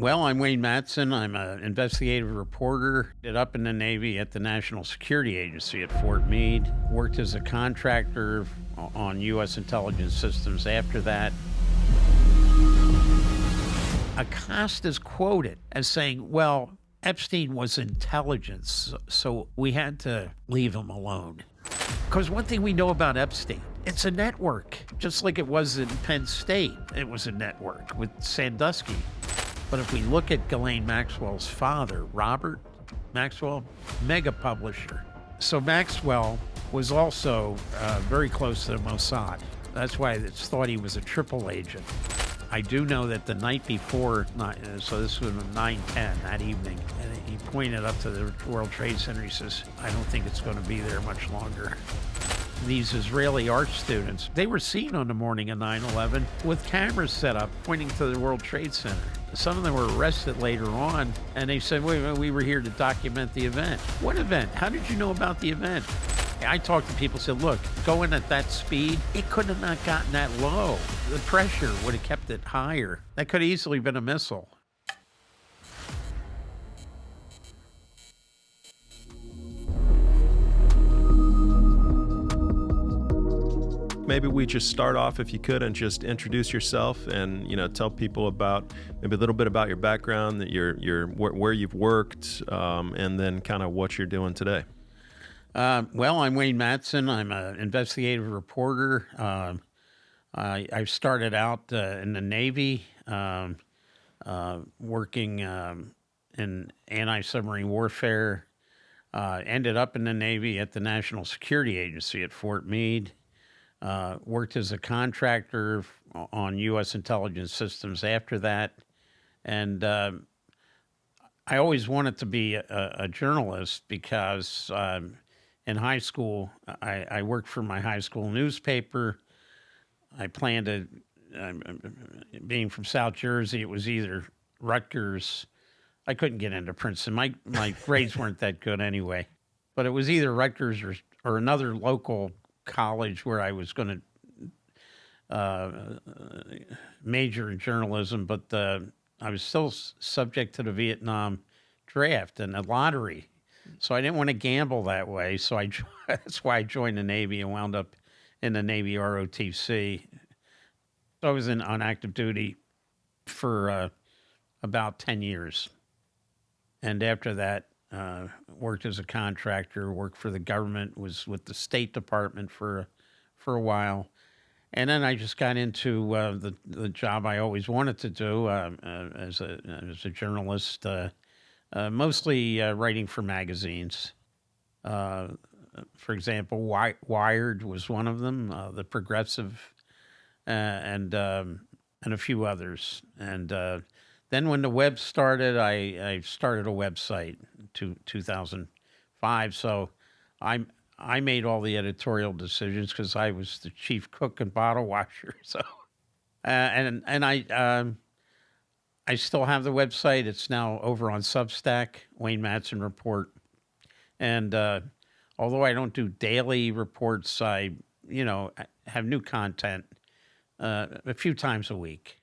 Well, I'm Wayne Madsen. I'm an investigative reporter. Did up in the Navy at the National Security Agency at Fort Meade. Worked as a contractor on U.S. intelligence systems after that. Acosta is quoted as saying, well, Epstein was intelligence, so we had to leave him alone. Because one thing we know about Epstein, it's a network. Just like it was in Penn State, it was a network with Sandusky. But if we look at Ghislaine Maxwell's father, Robert Maxwell, mega publisher. So Maxwell was also very close to the Mossad. That's why it's thought he was a triple agent. I do know that the night before, so this was 9/10 that evening, and he pointed up to the World Trade Center. He says, I don't think it's going to be there much longer. These Israeli art students, they were seen on the morning of 9/11 with cameras set up pointing to the World Trade Center. Some of them were arrested later on, and they said, wait, we were here to document the event. What event? How did you know about the event? I talked to people, said, look, going at that speed, it could have not gotten that low. The pressure would have kept it higher. That could have easily been a missile. Maybe we just start off, if you could, and just introduce yourself and, tell people about maybe a little bit about your background, that where you've worked, and then kind of what you're doing today. Well, I'm Wayne Madsen. I'm an investigative reporter. I started out in the Navy, working in anti-submarine warfare. Ended up in the Navy at the National Security Agency at Fort Meade. Worked as a contractor on U.S. intelligence systems after that. And I always wanted to be a journalist because in high school, I worked for my high school newspaper. I planned to, being from South Jersey, it was either Rutgers. I couldn't get into Princeton. My grades weren't that good anyway. But it was either Rutgers or another local college where I was going to major in journalism, but I was still subject to the Vietnam draft and the lottery. So I didn't want to gamble that way. So that's why I joined the Navy and wound up in the Navy ROTC. So I was on active duty for about 10 years. And after that, worked as a contractor, worked for the government, was with the State Department for a while. And then I just got into the job I always wanted to do as a journalist, mostly writing for magazines. For example, Wired was one of them, The Progressive, and a few others. And then when the web started, I started a website in 2005. So I made all the editorial decisions because I was the chief cook and bottle washer. So and I still have the website. It's now over on Substack, Wayne Madsen Report. And although I don't do daily reports, I have new content a few times a week.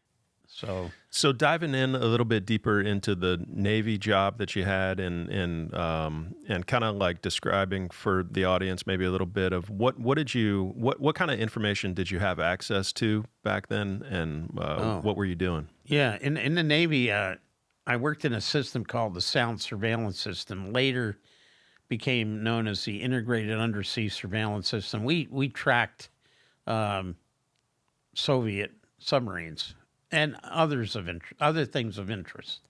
So diving in a little bit deeper into the Navy job that you had, and kind of like describing for the audience maybe a little bit of what kind of information did you have access to back then, and what were you doing? Yeah, in the Navy, I worked in a system called the Sound Surveillance System. Later became known as the Integrated Undersea Surveillance System. We tracked Soviet submarines and other things of interest.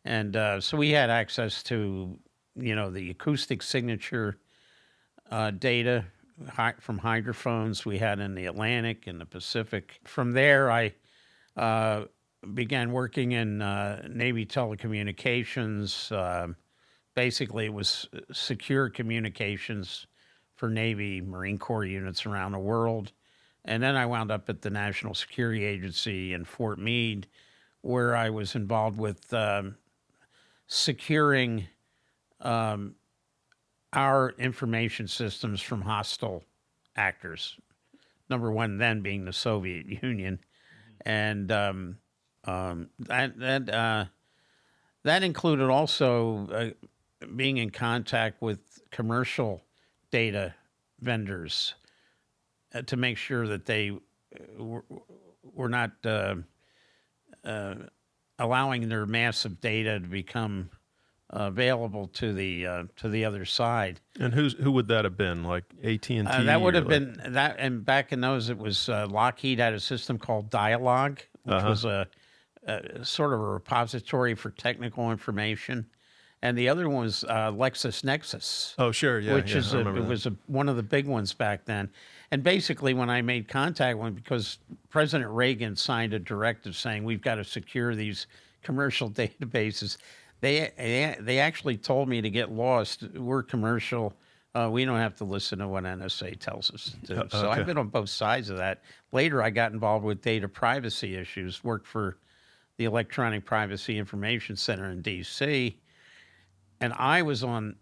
And so we had access to, the acoustic signature data from hydrophones we had in the Atlantic and the Pacific. From there, I began working in Navy telecommunications. Basically, it was secure communications for Navy, Marine Corps units around the world. And then I wound up at the National Security Agency in Fort Meade, where I was involved with securing our information systems from hostile actors. Number one then being the Soviet Union. And that That included also being in contact with commercial data vendors to make sure that they were not allowing their massive data to become available to the other side. And who would that have been? Like AT&T? That would have like, been that, and back in those, it was Lockheed had a system called Dialog, which was a sort of a repository for technical information, and the other one was LexisNexis. Oh, sure, yeah, which yeah, is I remember that. one of the big ones back then. And basically, when I made contact with, because President Reagan signed a directive saying we've got to secure these commercial databases, they actually told me to get lost. We're commercial. We don't have to listen to what NSA tells us to do. So okay. I've been on both sides of that. Later, I got involved with data privacy issues. Worked for the Electronic Privacy Information Center in D.C. And I was on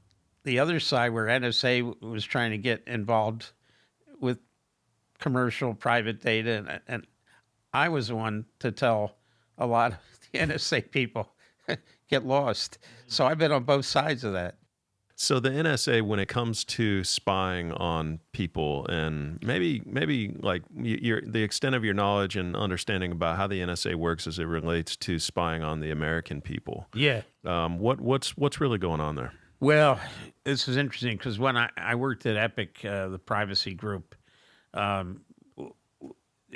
the other side where NSA was trying to get involved with commercial private data, and I was the one to tell a lot of the NSA people get lost. So I've been on both sides of that. So the NSA, when it comes to spying on people, and maybe like the extent of your knowledge and understanding about how the NSA works as it relates to spying on the American people. Yeah. What's really going on there? Well, this is interesting because when I worked at Epic, the privacy group,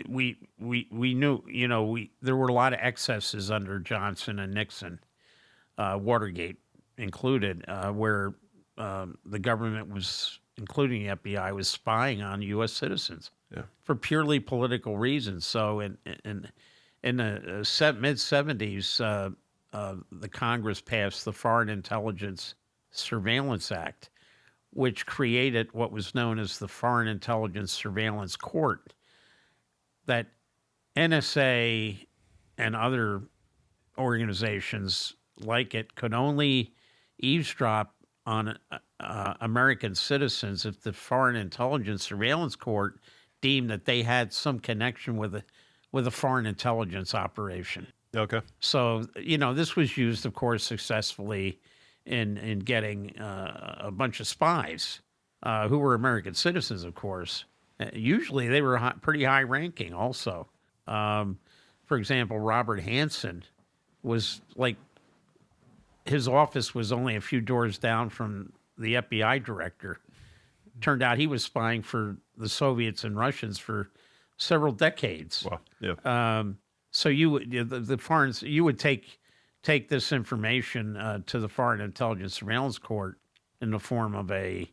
we knew, there were a lot of excesses under Johnson and Nixon, Watergate included, where the government was, including the FBI, was spying on U.S. citizens for purely political reasons. So in the mid-'70s, the Congress passed the Foreign Intelligence Surveillance Act, which created what was known as the Foreign Intelligence Surveillance Court, that NSA and other organizations like it could only eavesdrop on American citizens if the Foreign Intelligence Surveillance Court deemed that they had some connection with a foreign intelligence operation. Okay. So, this was used, of course, successfully in getting a bunch of spies who were American citizens, of course. Usually they were pretty high ranking also. For example, Robert Hansen was his office was only a few doors down from the FBI director. Turned out he was spying for the Soviets and Russians for several decades. Wow. Yeah. So you would take this information to the Foreign Intelligence Surveillance Court in the form of a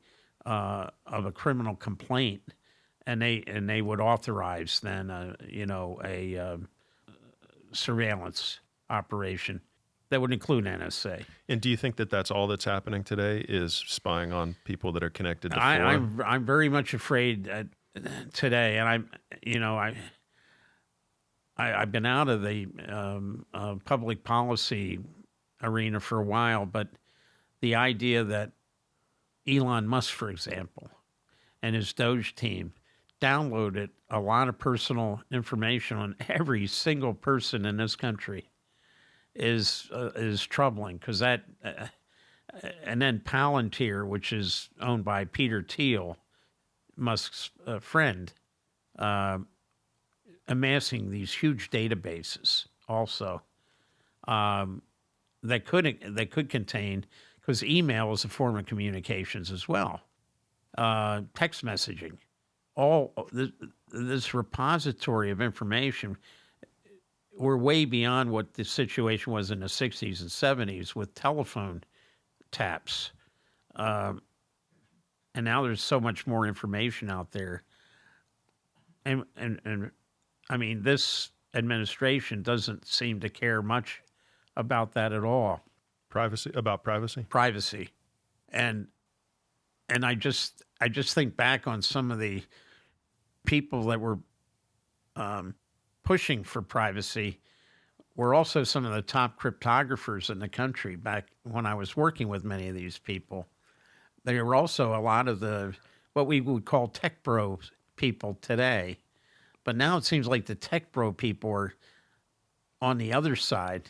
criminal complaint, and they would authorize then a surveillance operation that would include NSA. And do you think that that's all that's happening today is spying on people that are connected to I'm very much afraid today, and I've been out of the public policy arena for a while, but the idea that Elon Musk, for example, and his Doge team downloaded a lot of personal information on every single person in this country is troubling, because that and then Palantir, which is owned by Peter Thiel, Musk's friend, amassing these huge databases also that could contain, because email is a form of communications as well, text messaging, all this repository of information. We're way beyond what the situation was in the 60s and 70s with telephone taps. And now there's so much more information out there. And I mean, this administration doesn't seem to care much about that at all. privacy. Privacy. And I just think back on some of the people that were pushing for privacy were also some of the top cryptographers in the country back when I was working with many of these people. They were also a lot of what we would call tech bro people today. But now it seems like the tech bro people are on the other side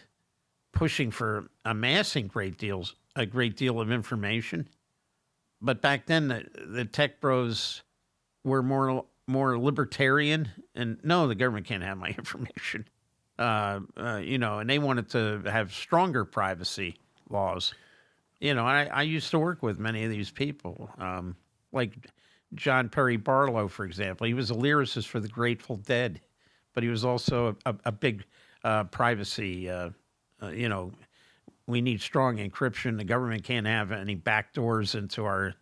pushing for amassing a great deal of information. But back then, the tech bros were more libertarian, and no, the government can't have my information. And they wanted to have stronger privacy laws. I used to work with many of these people, like John Perry Barlow, for example. He was a lyricist for the Grateful Dead, but he was also a big privacy. We need strong encryption. The government can't have any backdoors into our.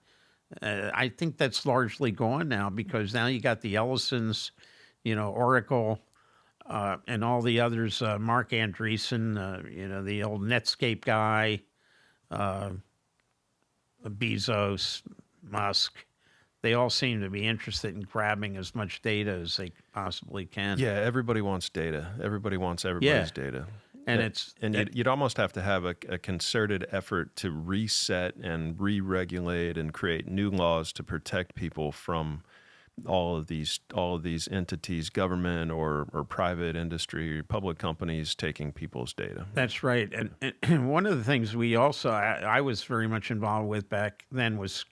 I think that's largely gone now because now you got the Ellisons, Oracle, and all the others. Mark Andreessen, the old Netscape guy, Bezos, Musk. They all seem to be interested in grabbing as much data as they possibly can. Yeah, everybody wants data. Everybody wants everybody's data. And you'd almost have to have a concerted effort to reset and re-regulate and create new laws to protect people from all of these entities, government or private industry, public companies taking people's data. That's right. And one of the things we also I was very much involved with back then was,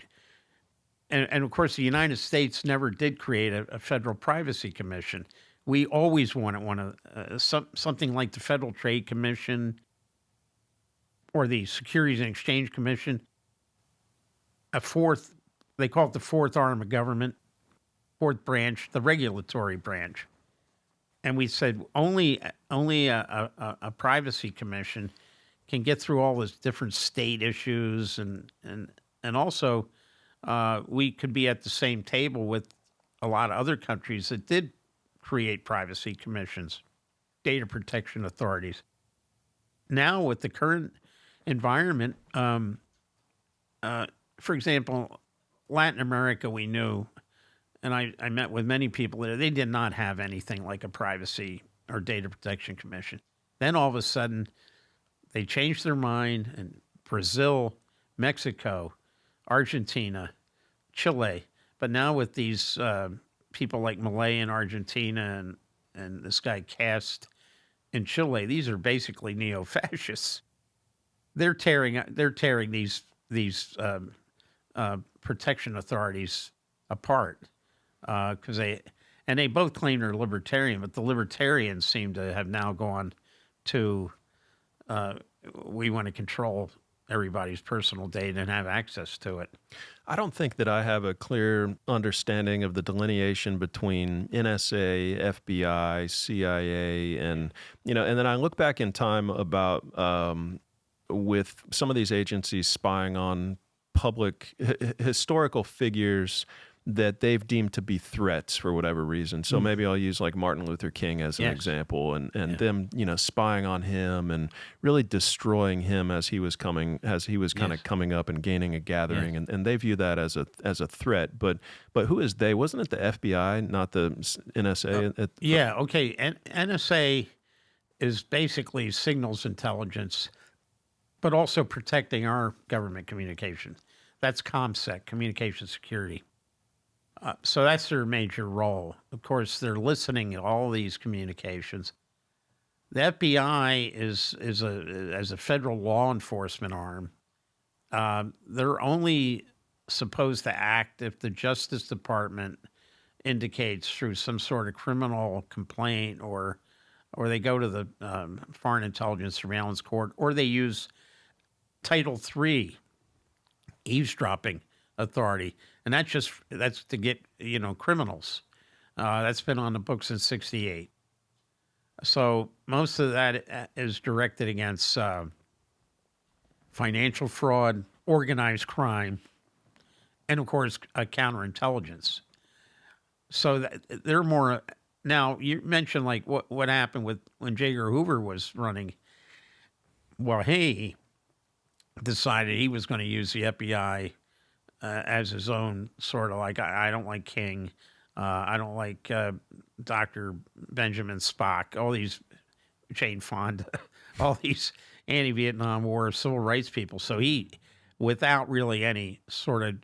and of course the United States never did create a federal privacy commission. We always wanted something like the Federal Trade Commission or the Securities and Exchange Commission. They call it the fourth arm of government, fourth branch, the regulatory branch. And we said only a privacy commission can get through all these different state issues, and also we could be at the same table with a lot of other countries that did create privacy commissions, data protection authorities. Now, with the current environment, for example, Latin America, we knew, and I met with many people there, they did not have anything like a privacy or data protection commission. Then all of a sudden, they changed their mind, and Brazil, Mexico, Argentina, Chile. But now with these people like Malay in Argentina and this guy Cast in Chile, these are basically neo-fascists. They're tearing these protection authorities apart because they both claim they're libertarian, but the libertarians seem to have now gone to we want to control everybody's personal data and have access to it. I don't think that I have a clear understanding of the delineation between NSA, FBI, CIA, and then I look back in time about with some of these agencies spying on public historical figures that they've deemed to be threats for whatever reason. So maybe I'll use like Martin Luther King as an example, and them, spying on him and really destroying him as he was kind of coming up and gaining a gathering, and they view that as a threat. But who is they? Wasn't it the FBI, not the NSA? Okay. NSA is basically signals intelligence, but also protecting our government communication. That's ComSec, communication security. So that's their major role. Of course, they're listening to all these communications. The FBI is as a federal law enforcement arm. They're only supposed to act if the Justice Department indicates through some sort of criminal complaint, or they go to the Foreign Intelligence Surveillance Court, or they use Title III eavesdropping authority, and that's to get criminals. That's been on the books since '68. So most of that is directed against financial fraud, organized crime, and of course counterintelligence. So they're more. Now you mentioned like what happened with when J. Edgar Hoover was running. Well, he decided he was going to use the FBI as his own sort of like, I don't like King, I don't like Dr. Benjamin Spock, all these, Jane Fonda, all these anti-Vietnam War civil rights people. So he, without really any sort of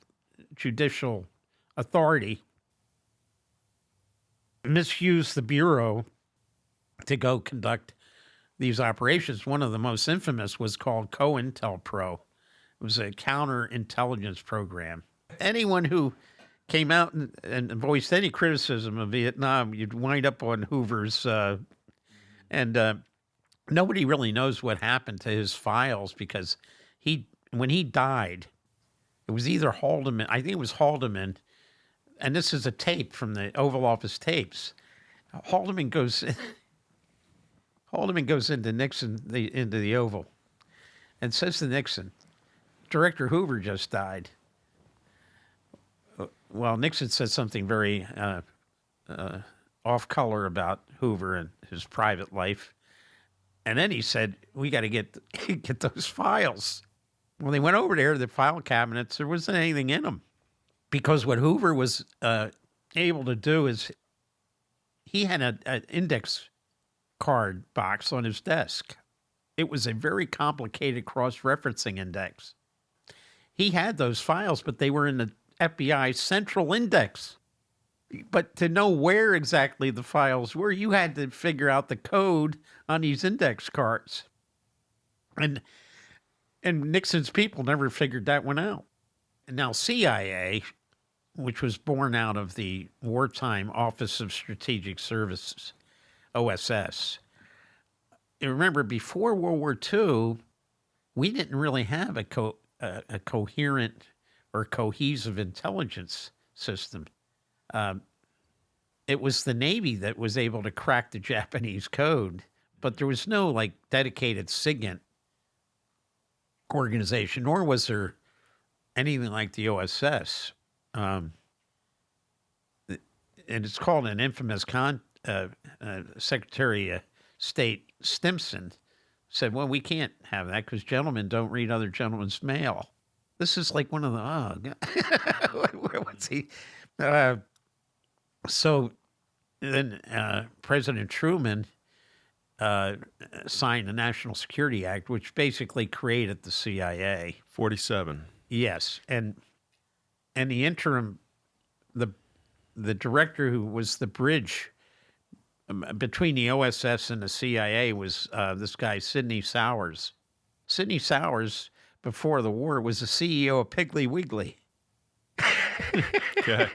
judicial authority, misused the Bureau to go conduct these operations. One of the most infamous was called COINTELPRO. It was a counterintelligence program. Anyone who came out and voiced any criticism of Vietnam, you'd wind up on Hoover's, and nobody really knows what happened to his files because when he died, it was either Haldeman, I think it was Haldeman, and this is a tape from the Oval Office tapes. Haldeman goes into Nixon, into the Oval, and says to Nixon, Director Hoover just died. Well, Nixon said something very off color about Hoover and his private life. And then he said, we got to get those files. When they went over there, the file cabinets, there wasn't anything in them. Because what Hoover was able to do is he had an index card box on his desk. It was a very complicated cross-referencing index. He had those files, but they were in the FBI central index. But to know where exactly the files were, you had to figure out the code on these index cards. And Nixon's people never figured that one out. And now CIA, which was born out of the wartime Office of Strategic Services, OSS. You remember, before World War II, we didn't really have a coherent or cohesive intelligence system. It was the Navy that was able to crack the Japanese code, but there was no like dedicated SIGINT organization, nor was there anything like the OSS. And it's called an infamous Secretary of State Stimson said, well, we can't have that because gentlemen don't read other gentlemen's mail. This is like one of the, what's he? So then President Truman signed the National Security Act, which basically created the CIA. 47. Yes. And the interim, the director who was the bridge between the OSS and the CIA was this guy, Sidney Sowers. Sidney Sowers, before the war, was the CEO of Piggly Wiggly. Okay.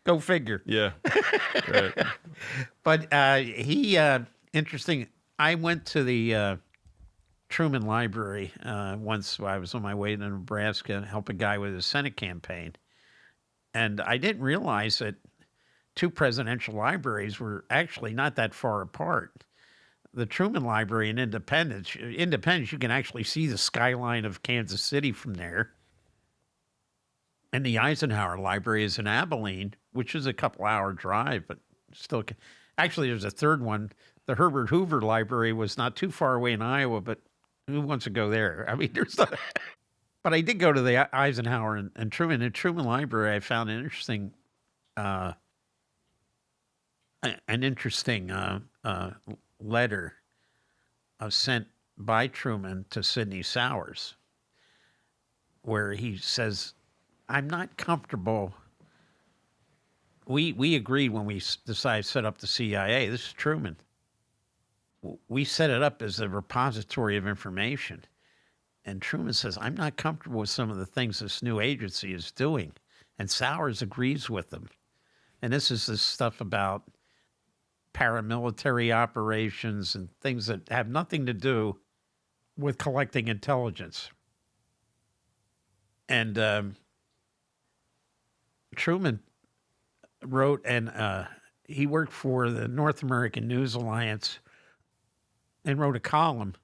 Go figure. Yeah. Right. But he, interesting, I went to the Truman Library once while I was on my way to Nebraska to help a guy with his Senate campaign. And I didn't realize that two presidential libraries were actually not that far apart. The Truman Library in Independence, you can actually see the skyline of Kansas City from there. And the Eisenhower Library is in Abilene, which is a couple-hour drive, but still. Actually, there's a third one. The Herbert Hoover Library was not too far away in Iowa, but who wants to go there? I mean, there's not. But I did go to the Eisenhower and Truman. In Truman Library, I found an interesting letter sent by Truman to Sidney Sowers, where he says, I'm not comfortable. We agreed when we decided to set up the CIA. This is Truman. We set it up as a repository of information. And Truman says, I'm not comfortable with some of the things this new agency is doing. And Sowers agrees with them. And this is this stuff about paramilitary operations and things that have nothing to do with collecting intelligence. And Truman wrote, and he worked for the North American News Alliance and wrote a column.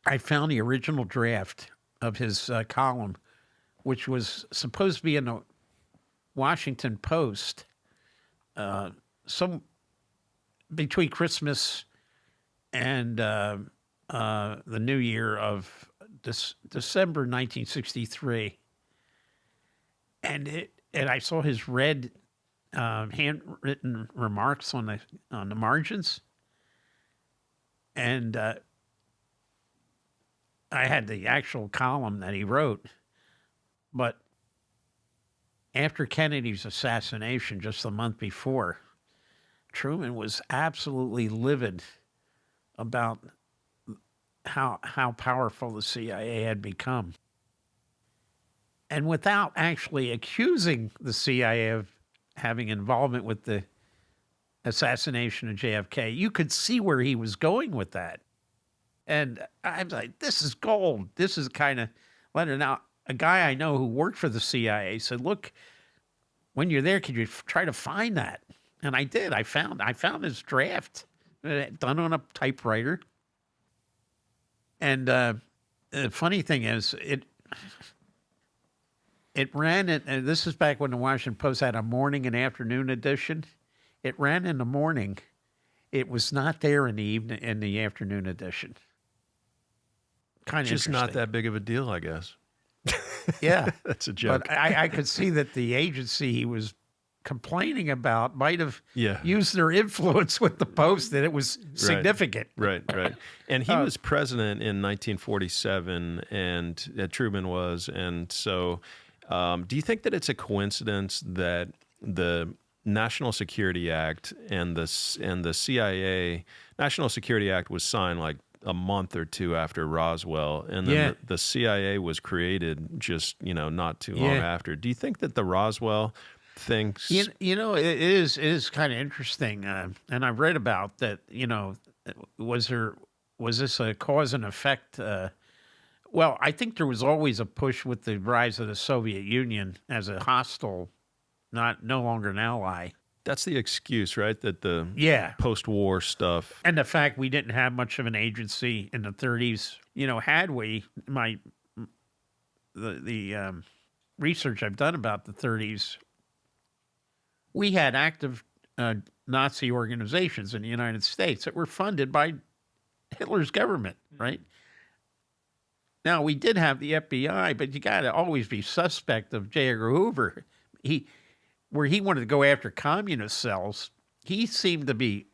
I found the original draft of his column, which was supposed to be in the Washington Post some between Christmas and the New Year of December 1963. And I saw his red handwritten remarks on the margins, and I had the actual column that he wrote. But after Kennedy's assassination, just a month before, Truman was absolutely livid about how powerful the CIA had become. And without actually accusing the CIA of having involvement with the assassination of JFK, you could see where he was going with that. And I'm like, this is gold. This is kind of letter. Now, a guy I know who worked for the CIA said, look, when you're there, could you try to find that? And I did. I found his draft done on a typewriter. And the funny thing is, it ran it. And this is back when the Washington Post had a morning and afternoon edition. It ran in the morning. It was not there in the evening, in the afternoon edition. Kind of Just not that big of a deal, I guess. Yeah, that's a joke. But I could see that the agency he was complaining about might have used their influence with the Post, that it was significant. Right. And he was president in 1947, and Truman was. And so do you think that it's a coincidence that the National Security Act and the CIA National Security Act was signed like a month or two after Roswell, and then the CIA was created just, not too long after? Do you think that the Roswell thing... it is kind of interesting, and I've read about that. Was this a cause and effect? Well, I think there was always a push with the rise of the Soviet Union as a hostile, no longer an ally. That's the excuse, right? That the post-war stuff. And the fact we didn't have much of an agency in the 30s. Had we, the research I've done about the 30s, we had active Nazi organizations in the United States that were funded by Hitler's government, right? Now, we did have the FBI, but you got to always be suspect of J. Edgar Hoover. Where he wanted to go after communist cells, he seemed to be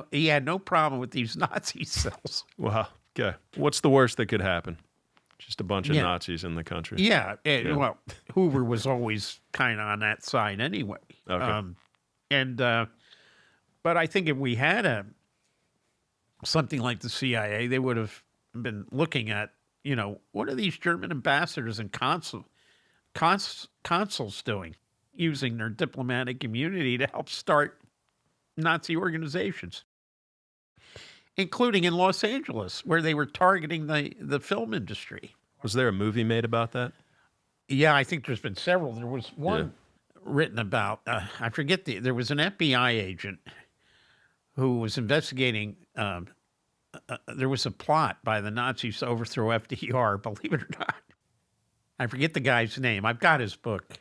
he had no problem with these Nazi cells. Wow. Okay. What's the worst that could happen? Just a bunch of Nazis in the country. Yeah. Well, Hoover was always kind of on that side anyway. Okay. But I think if we had something like the CIA, they would have been looking at, what are these German ambassadors and consuls doing? Using their diplomatic immunity to help start Nazi organizations, including in Los Angeles, where they were targeting the film industry. Was there a movie made about that? Yeah, I think there's been several. There was one written about, I forget, there was an FBI agent who was investigating, there was a plot by the Nazis to overthrow FDR, believe it or not. I forget the guy's name. I've got his book.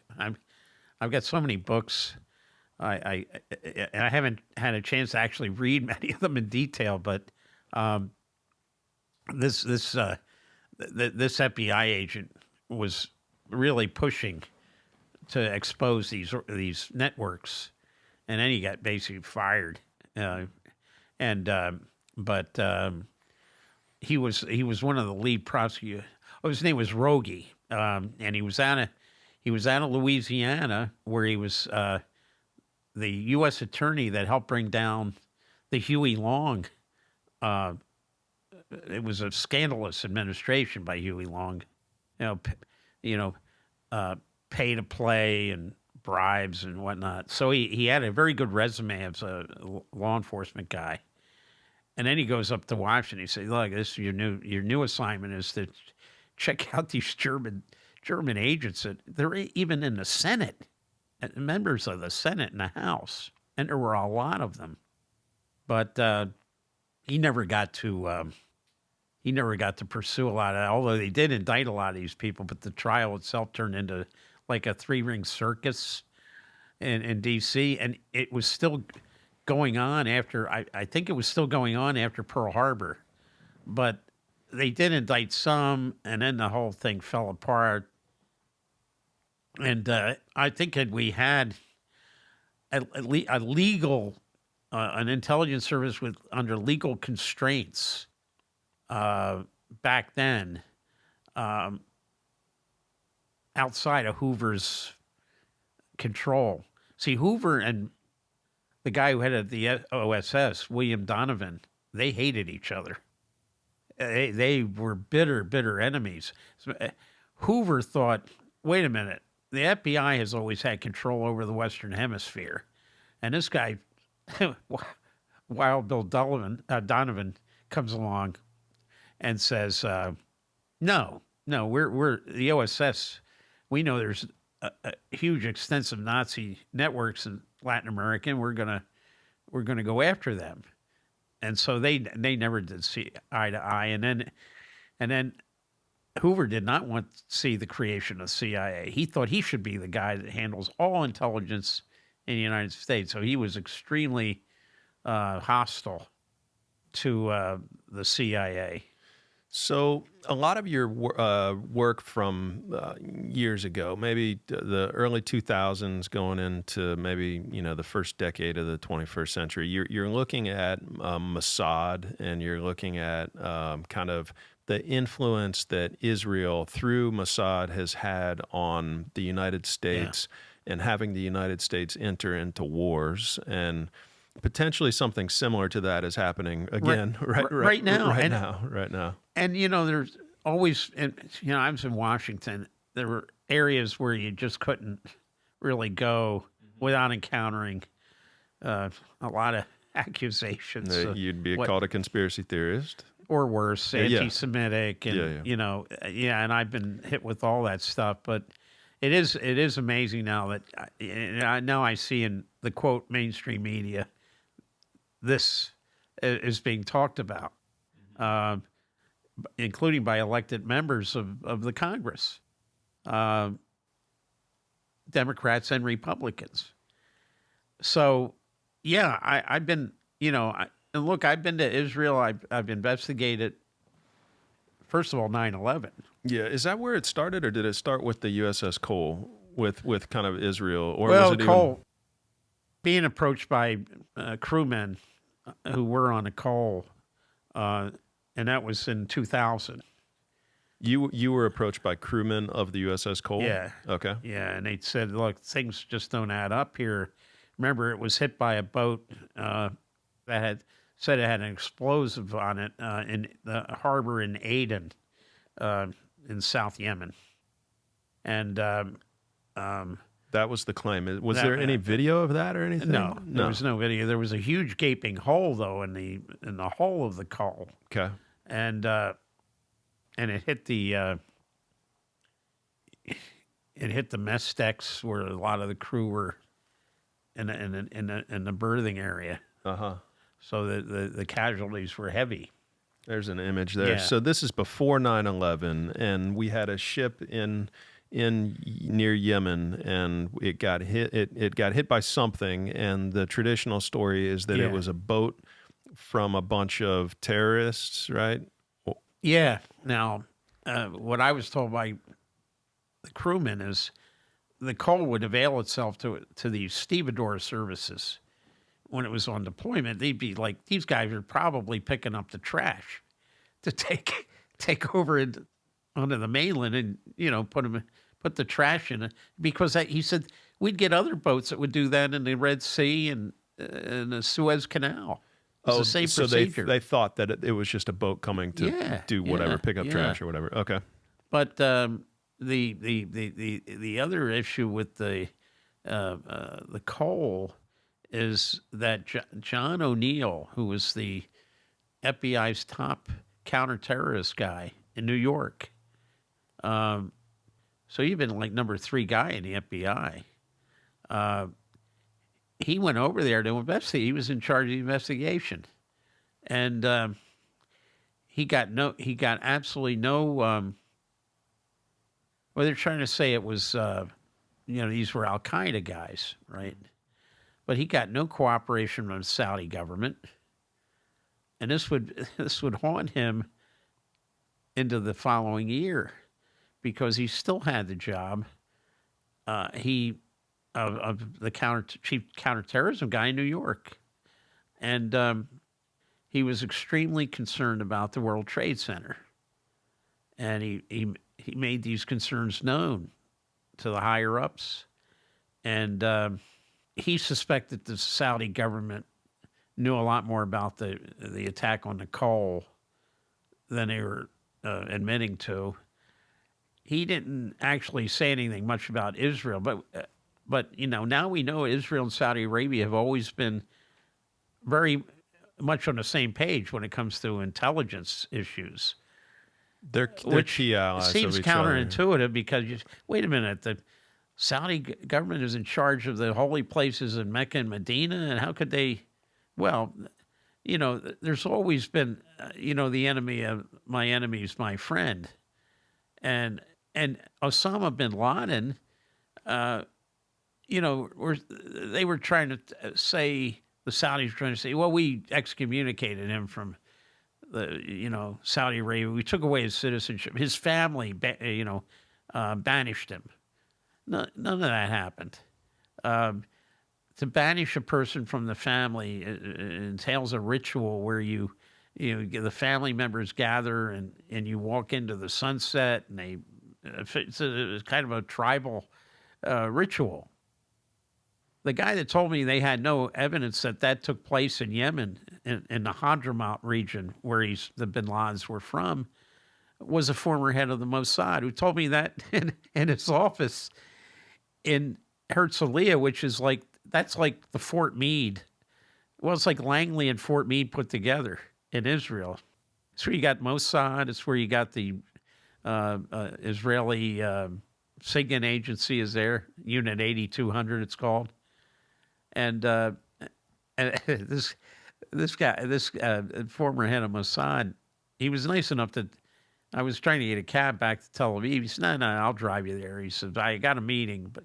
I've got so many books. I haven't had a chance to actually read many of them in detail, but this FBI agent was really pushing to expose these networks, and then he got basically fired. But he was one of the lead prosecutors. Oh, his name was Rogie, and he was out of Louisiana, where he was the U.S. attorney that helped bring down the Huey Long. It was a scandalous administration by Huey Long. Pay to play and bribes and whatnot. So he had a very good resume as a law enforcement guy. And then he goes up to Washington. He says, "Look, this your new assignment is to check out these German agents. They're even in the Senate, members of the Senate and the House, and there were a lot of them." But he never got to pursue a lot of that. Although they did indict a lot of these people, but the trial itself turned into like a 3-ring circus in D.C., and it was still going on after. I think it was still going on after Pearl Harbor, but they did indict some, and then the whole thing fell apart. And I think that we had a legal, an intelligence service under legal constraints back then, outside of Hoover's control. See, Hoover and the guy who headed the OSS, William Donovan, they hated each other. They were bitter enemies. So, Hoover thought, wait a minute, the FBI has always had control over the Western Hemisphere. And this guy, Wild Bill Donovan comes along and says, no, we're the OSS. We know there's a huge, extensive Nazi networks in Latin America, and we're gonna go after them. And so they never did see eye to eye. And then Hoover did not want to see the creation of CIA. He thought he should be the guy that handles all intelligence in the United States. So he was extremely hostile to the CIA. So a lot of your work from years ago, maybe the early 2000s going into maybe, the first decade of the 21st century, you're looking at Mossad, and you're looking at kind of the influence that Israel through Mossad has had on the United States, and having the United States enter into wars, and potentially something similar to that is happening again right now. And, there's always, I was in Washington. There were areas where you just couldn't really go without encountering a lot of accusations. You'd be called a conspiracy theorist. Or worse, anti-Semitic. And, and I've been hit with all that stuff. But it is amazing now that now I see in the, quote, mainstream media, this is being talked about, including by elected members of the Congress, Democrats and Republicans. So, I've been, and look, I've been to Israel. I've investigated, first of all, 9/11. Yeah, is that where it started, or did it start with the USS Cole with kind of Israel, or well, was it Cole being approached by crewmen who were on a Cole, and that was in 2000. You were approached by crewmen of the USS Cole? Yeah. Okay. Yeah, and they said, look, things just don't add up here. Remember, it was hit by a boat that had said it had an explosive on it in the harbor in Aden in South Yemen. And that was the claim. Was there any video of that or anything? No, there was no video. There was a huge gaping hole, though, in the hull of the Cole. Okay. And it hit the mess decks where a lot of the crew were in the berthing area. Uh-huh. So the casualties were heavy. There's an image there. Yeah. So this is before 9/11, and we had a ship in near Yemen, and it got hit. It got hit by something, and the traditional story is that it was a boat from a bunch of terrorists, right? Yeah. Now, what I was told by the crewmen is the Cole would avail itself to these stevedore services. When it was on deployment, they'd be like, these guys are probably picking up the trash to take over it onto the mainland and, put the trash in it. Because he said we'd get other boats that would do that in the Red Sea and the Suez Canal. It's the same procedure. They thought that it was just a boat coming to do whatever, pick up trash or whatever. Okay. But the other issue with the Cole is that John O'Neill, who was the FBI's top counterterrorist guy in New York, so he'd been like number 3 guy in the FBI. He went over there to investigate. He was in charge of the investigation, and he got absolutely no. Well, they're trying to say it was, these were Al Qaeda guys, right? But he got no cooperation from the Saudi government, and this would haunt him into the following year, because he still had the job. Of the chief counterterrorism guy in New York, and he was extremely concerned about the World Trade Center, and he made these concerns known to the higher ups, and he suspected the Saudi government knew a lot more about the attack on the Cole than they were admitting to. He didn't actually say anything much about Israel, but now we know Israel and Saudi Arabia have always been very much on the same page when it comes to intelligence issues. They're key allies. Seems of each other. counterintuitive because wait a minute, the Saudi government is in charge of the holy places in Mecca and Medina, and how could they? Well, there's always been, the enemy of my enemy is my friend, and Osama bin Laden, they were trying to say, the Saudis were trying to say, well, we excommunicated him from the, Saudi Arabia. We took away his citizenship. His family, banished him. None of that happened. To banish a person from the family entails a ritual where the family members gather and you walk into the sunset, and it's kind of a tribal ritual. The guy that told me they had no evidence that took place in Yemen, in the Hadramaut region where the bin Ladens were from, was a former head of the Mossad who told me that in his office in Herzliya, which is that's like the Fort Meade. Well, it's like Langley and Fort Meade put together in Israel. It's where you got Mossad. It's where you got the Israeli SIGINT agency is there, Unit 8200 it's called. And this former head of Mossad, he was nice enough that I was trying to get a cab back to Tel Aviv. He said, no, I'll drive you there. He said, I got a meeting, but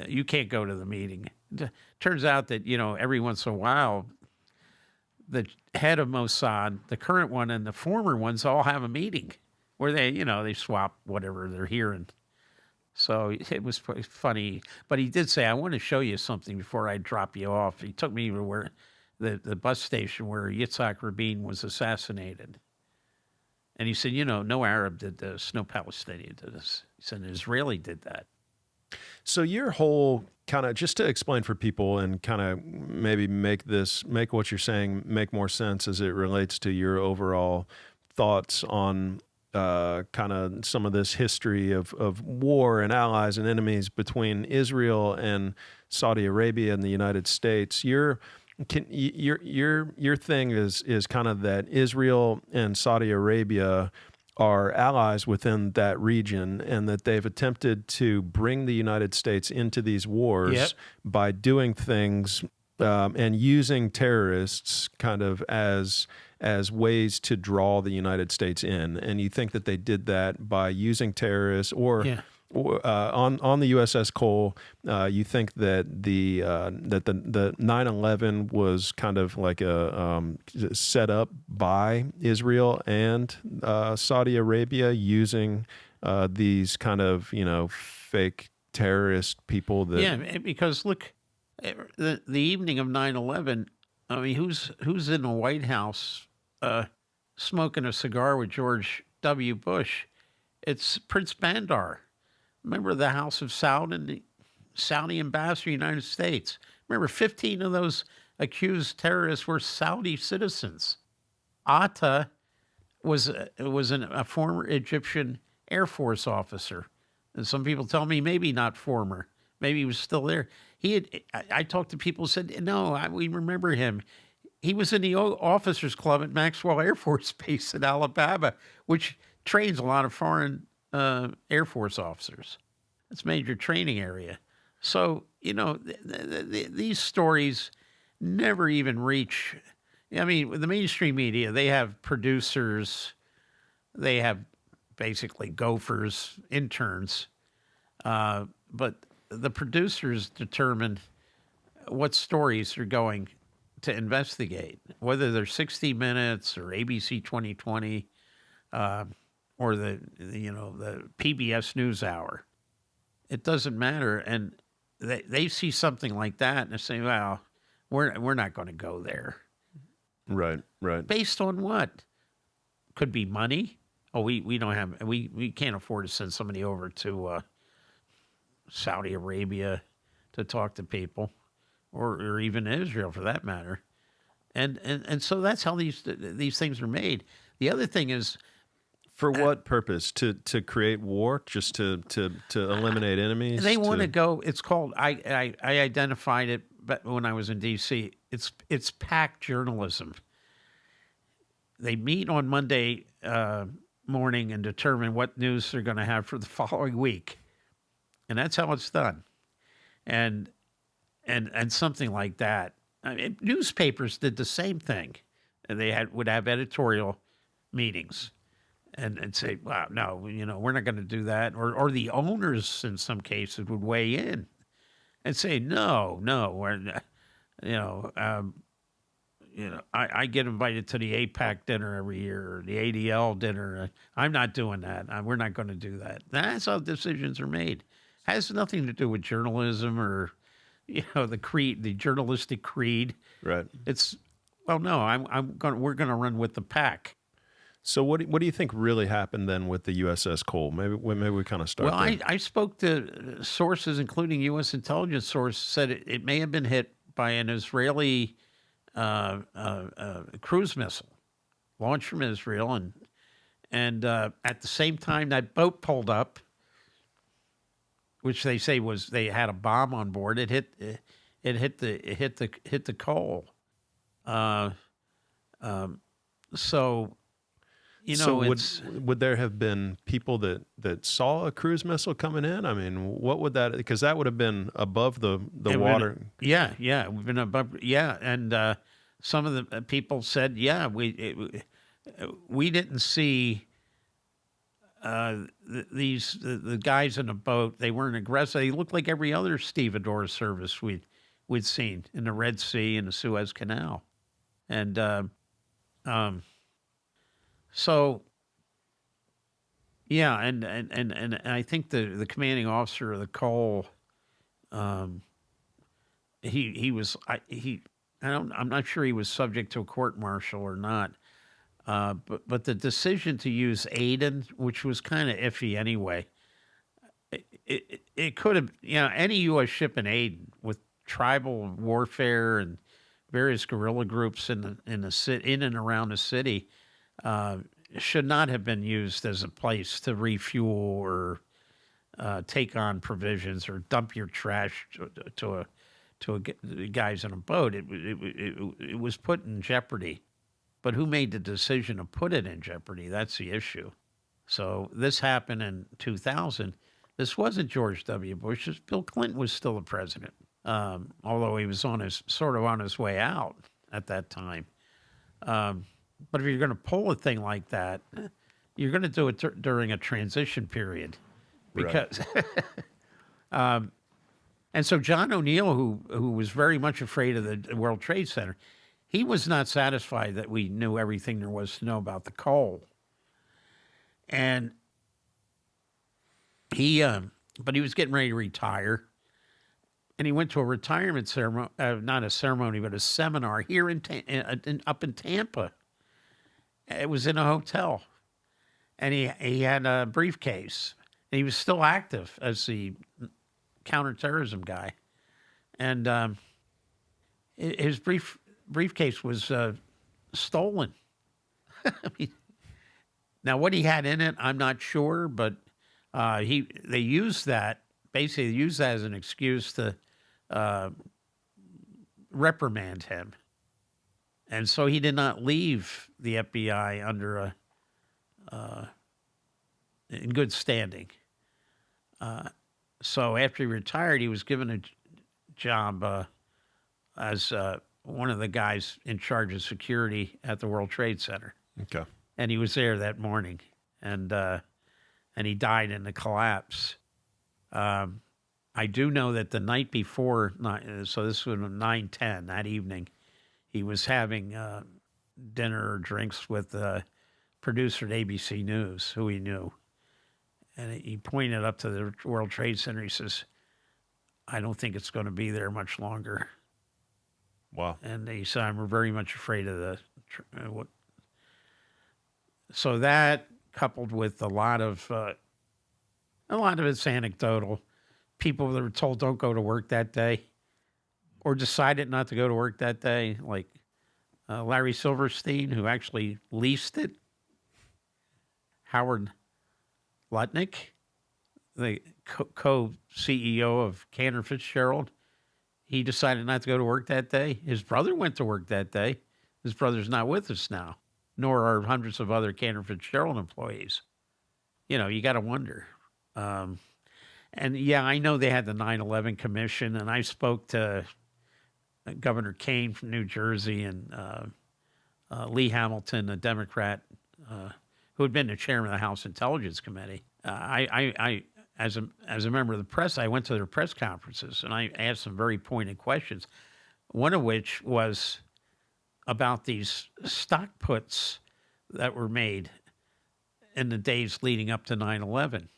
you can't go to the meeting. Turns out that, every once in a while, the head of Mossad, the current one and the former ones all have a meeting where they swap whatever they're hearing. So it was funny. But he did say, I want to show you something before I drop you off. He took me to where the bus station where Yitzhak Rabin was assassinated. And he said, no Arab did this, no Palestinian did this. He said, an Israeli did that. So your whole kind of, just to explain for people and kind of maybe make what you're saying make more sense as it relates to your overall thoughts on kind of some of this history of war and allies and enemies between Israel and Saudi Arabia and the United States. Your thing is kind of that Israel and Saudi Arabia are allies within that region, and that they've attempted to bring the United States into these wars by doing things and using terrorists kind of as ways to draw the United States in. And you think that they did that by using terrorists or on the USS Cole, you think that the 9/11 was kind of like a set up by Israel and Saudi Arabia using these kind of fake terrorist people that because look, the evening of 9/11, I mean, who's in the White House smoking a cigar with George W. Bush? It's Prince Bandar. Remember the House of Saud and the Saudi ambassador to the United States. Remember, 15 of those accused terrorists were Saudi citizens. Atta was a former Egyptian Air Force officer. And some people tell me maybe not former. Maybe he was still there. I talked to people who said, no, we remember him. He was in the officers club at Maxwell Air Force Base in Alabama, which trains a lot of foreign Air Force officers. It's a major training area. So, these stories never even reach. I mean, the mainstream media, they have producers, they have basically gophers, interns, but the producers determine what stories are going to investigate, whether they're 60 Minutes or ABC 2020, or the PBS NewsHour. It doesn't matter, and they see something like that and they say, "Well, we're not going to go there." Right. Based on what? Could be money. Oh, we don't have we can't afford to send somebody over to Saudi Arabia to talk to people. or even Israel for that matter. And so that's how these things are made. The other thing is For what purpose? To create war? Just to eliminate enemies? they want to go. It's called. I identified it, but when I was in D.C., it's PAC journalism. They meet on Monday morning and determine what news they're going to have for the following week, and that's how it's done. And something like that. I mean, newspapers did the same thing. And they would have editorial meetings and say, "Wow, no, we're not going to do that." Or the owners in some cases would weigh in and say, "No, we're not, I get invited to the APAC dinner every year or the ADL dinner. I'm not doing that. We're not going to do that." That's how decisions are made. Has nothing to do with journalism or the creed, the journalistic creed. Right. It's no. We're going to run with the pack. So what do you think really happened then with the USS Cole? Maybe we kind of start. Well, there. I spoke to sources, including U.S. intelligence sources, said it may have been hit by an Israeli cruise missile launched from Israel, and at the same time that boat pulled up, which they say they had a bomb on board. It hit the Cole. So would there have been people that saw a cruise missile coming in? I mean, what would that? Because that would have been above the water. Yeah, we've been above. Yeah, and some of the people said, yeah, we didn't see the guys in the boat. They weren't aggressive. They looked like every other stevedore service we'd seen in the Red Sea and the Suez Canal, and so yeah, and I think the commanding officer of the Cole, I'm not sure he was subject to a court martial or not. But the decision to use Aden, which was kind of iffy anyway, it could have, any U.S. ship in Aden with tribal warfare and various guerrilla groups in and around the city should not have been used as a place to refuel or take on provisions or dump your trash to guys in a boat. It was put in jeopardy. But who made the decision to put it in jeopardy? That's the issue. So this happened in 2000. This wasn't George W. Bush. Bill Clinton was still the president, although he was on his way out at that time. But if you're going to pull a thing like that, you're going to do it during a transition period, because. Right. And so John O'Neill, who was very much afraid of the World Trade Center, he was not satisfied that we knew everything there was to know about the Cole. And but he was getting ready to retire. And he went to a retirement ceremony, not a ceremony, but a seminar here up in Tampa. It was in a hotel. And he had a briefcase. And he was still active as the counterterrorism guy. And his briefcase was stolen. I mean, now what he had in it, I'm not sure, but they used that as an excuse to reprimand him, and so he did not leave the FBI under in good standing. So after he retired, he was given a job as one of the guys in charge of security at the World Trade Center. Okay. And he was there that morning, and he died in the collapse. I do know that the night before, so this was 9/10 that evening, he was having dinner or drinks with the producer at ABC News, who he knew. And he pointed up to the World Trade Center. He says, "I don't think it's going to be there much longer." Wow. And he said, "I'm very much afraid of what." So that, coupled with a lot of it's anecdotal. People that were told don't go to work that day, or decided not to go to work that day, like Larry Silverstein, who actually leased it, Howard Lutnick, the co-CEO of Cantor Fitzgerald, he decided not to go to work that day. His brother went to work that day. His brother's not with us now, nor are hundreds of other Cantor Fitzgerald employees. You know, you got to wonder. And yeah, I know they had the 9/11 Commission, and I spoke to Governor Kane from New Jersey and Lee Hamilton, a Democrat who had been the chairman of the House Intelligence Committee. As a member of the press, I went to their press conferences and I asked some very pointed questions. One of which was about these stock puts that were made in the days leading up to 9/11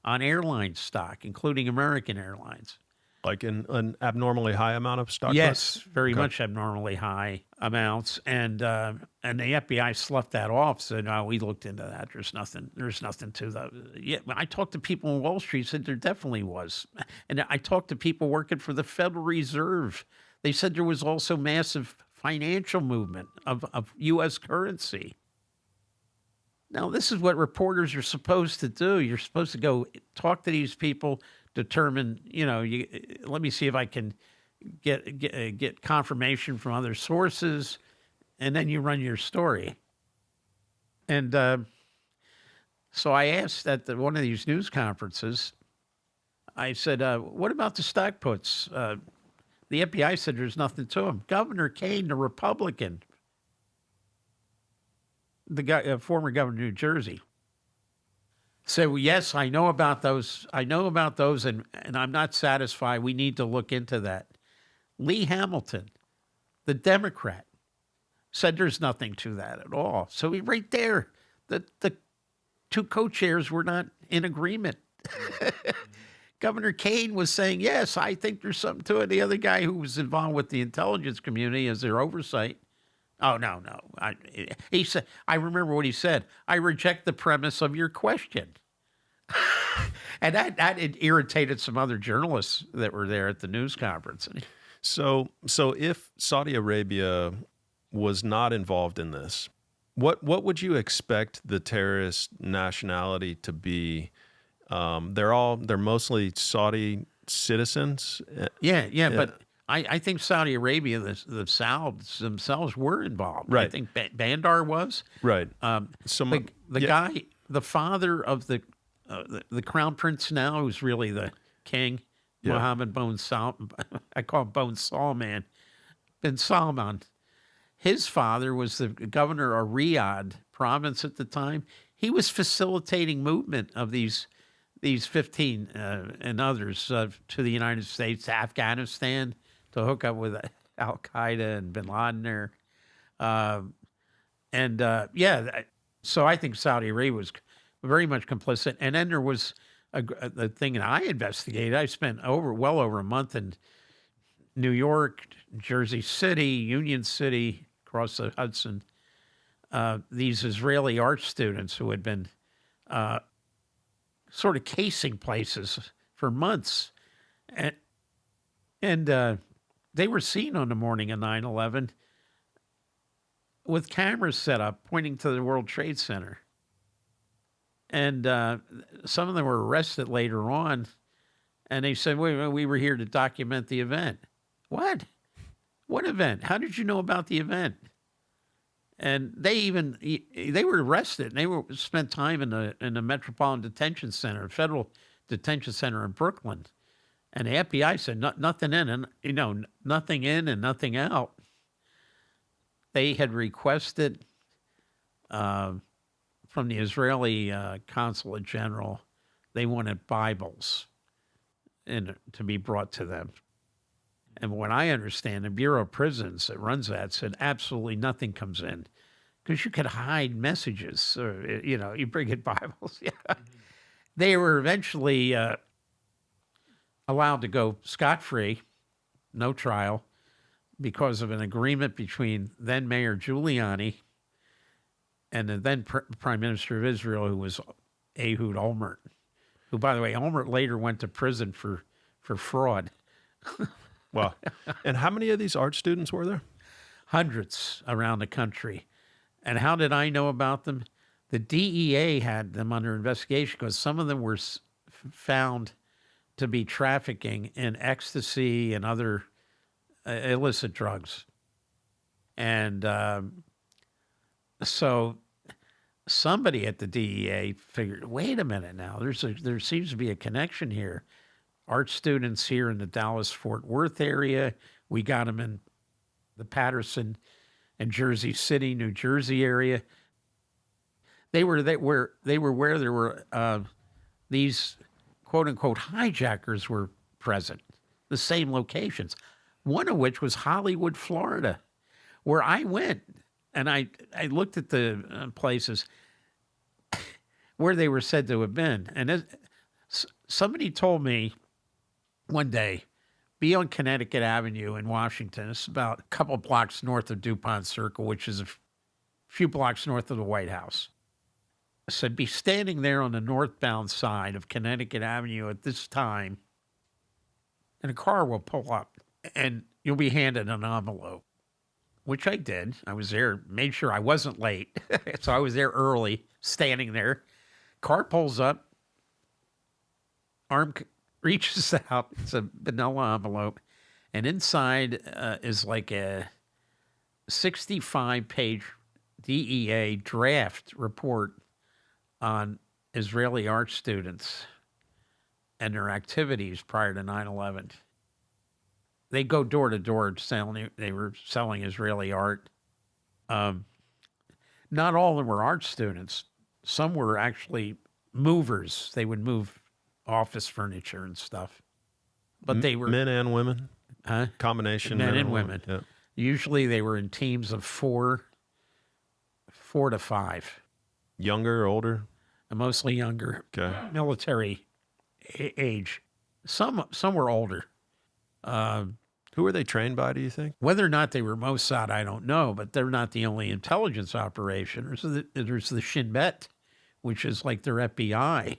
on airline stock, including American Airlines. Like an abnormally high amount of stock? Yes, puts? very Okay. much abnormally high amounts, and the FBI sloughed that off. Said, "No, we looked into that. There's nothing. There's nothing to that." Yeah, I talked to people on Wall Street. Said there definitely was, and I talked to people working for the Federal Reserve. They said there was also massive financial movement of U.S. currency. Now, this is what reporters are supposed to do. You're supposed to go talk to these people, determine, let me see if I can get confirmation from other sources, and then you run your story. And so I asked at one of these news conferences, I said, what about the stock puts? The FBI said there's nothing to them. Governor Kane, the Republican, the guy, former governor of New Jersey, said, well, yes, I know about those. And I'm not satisfied. We need to look into that. Lee Hamilton, the Democrat, said there's nothing to that at all. So right there, the two co-chairs were not in agreement. Governor Kane was saying, yes, I think there's something to it. The other guy who was involved with the intelligence community as their oversight, oh, no. He said, I remember what he said. I reject the premise of your question. And that it irritated some other journalists that were there at the news conference. So if Saudi Arabia was not involved in this, what would you expect the terrorist nationality to be? They're mostly Saudi citizens. Yeah. But I think Saudi Arabia, the Sauds themselves were involved. Right. I think Bandar was. Right. Guy, the father of the crown prince now, who's really the king, Mohammed bin Salman. I call him Bin Salman. Bin Salman. His father was the governor of Riyadh province at the time. He was facilitating movement of these 15 and others to the United States, to Afghanistan, to hook up with Al Qaeda and Bin Laden there. So I think Saudi Arabia was very much complicit. And then there was the thing that I investigated. I spent well over a month in New York, Jersey City, Union City, across the Hudson. These Israeli art students who had been sort of casing places for months. And they were seen on the morning of 9/11 with cameras set up pointing to the World Trade Center. And some of them were arrested later on, and they said, wait, we were here to document the event. What? What event? How did you know about the event? And they were arrested, and they spent time in the Metropolitan Detention Center, Federal Detention Center in Brooklyn. And the FBI said nothing in, and nothing in and nothing out. They had requested from the Israeli consulate general, they wanted Bibles to be brought to them. And what I understand, the Bureau of Prisons that runs that said absolutely nothing comes in because you could hide messages. Or, you bring in Bibles. Yeah. Mm-hmm. They were eventually allowed to go scot-free, no trial, because of an agreement between then Mayor Giuliani and the then Prime Minister of Israel, who was Ehud Olmert, who, by the way, Olmert later went to prison for fraud. Wow. And how many of these art students were there? Hundreds around the country. And how did I know about them? The DEA had them under investigation because some of them were found to be trafficking in ecstasy and other illicit drugs. And so somebody at the DEA figured, wait a minute now, there seems to be a connection here. Art students here in the Dallas-Fort Worth area, we got them in the Patterson and Jersey City, New Jersey area. They were where there were these quote unquote hijackers were present, the same locations. One of which was Hollywood, Florida, where I went and I looked at the places where they were said to have been. And somebody told me one day, be on Connecticut Avenue in Washington. It's about a couple blocks north of DuPont Circle, which is a few blocks north of the White House. I said, be standing there on the northbound side of Connecticut Avenue at this time, and a car will pull up, and you'll be handed an envelope, which I did. I was there, made sure I wasn't late. So I was there early, standing there. Car pulls up, arm reaches out. It's a vanilla envelope. And inside is like a 65-page DEA draft report on Israeli art students and their activities prior to 9/11. They go door to door selling. They were selling Israeli art. Not all of them were art students. Some were actually movers. They would move office furniture and stuff. But they were men and women, combination men and women. Yeah. Usually they were in teams of four to five. Younger, older, Mostly younger. Okay. Military age. Some were older. Who were they trained by, do you think? Whether or not they were Mossad, I don't know, but they're not the only intelligence operation. There's the Shin Bet, which is like their FBI.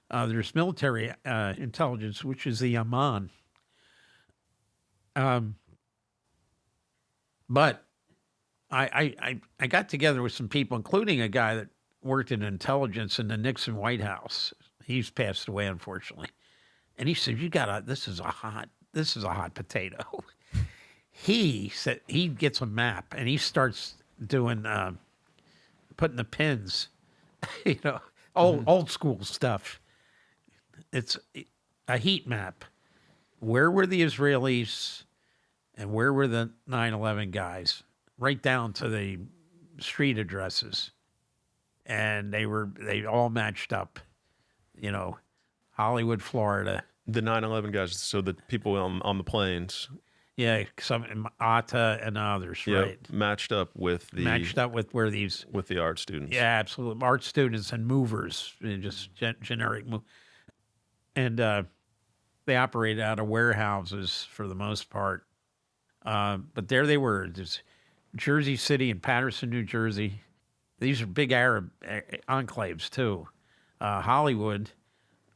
There's military intelligence, which is the Amman. But I got together with some people, including a guy that worked in intelligence in the Nixon White House. He's passed away, unfortunately. And he said, this is a hot potato. He said he gets a map and he starts doing, putting the pins, old school stuff. It's a heat map. Where were the Israelis and where were the 9/11 guys? Right down to the street addresses. And they all matched up, Hollywood, Florida. The 9/11 guys, so the people on the planes. Yeah, some Atta and others, Yeah, right? matched up with where these with the art students. Yeah, absolutely. Art students and movers, just generic. And they operated out of warehouses for the most part. But there they were, just Jersey City and Patterson, New Jersey. These are big Arab enclaves too. Hollywood,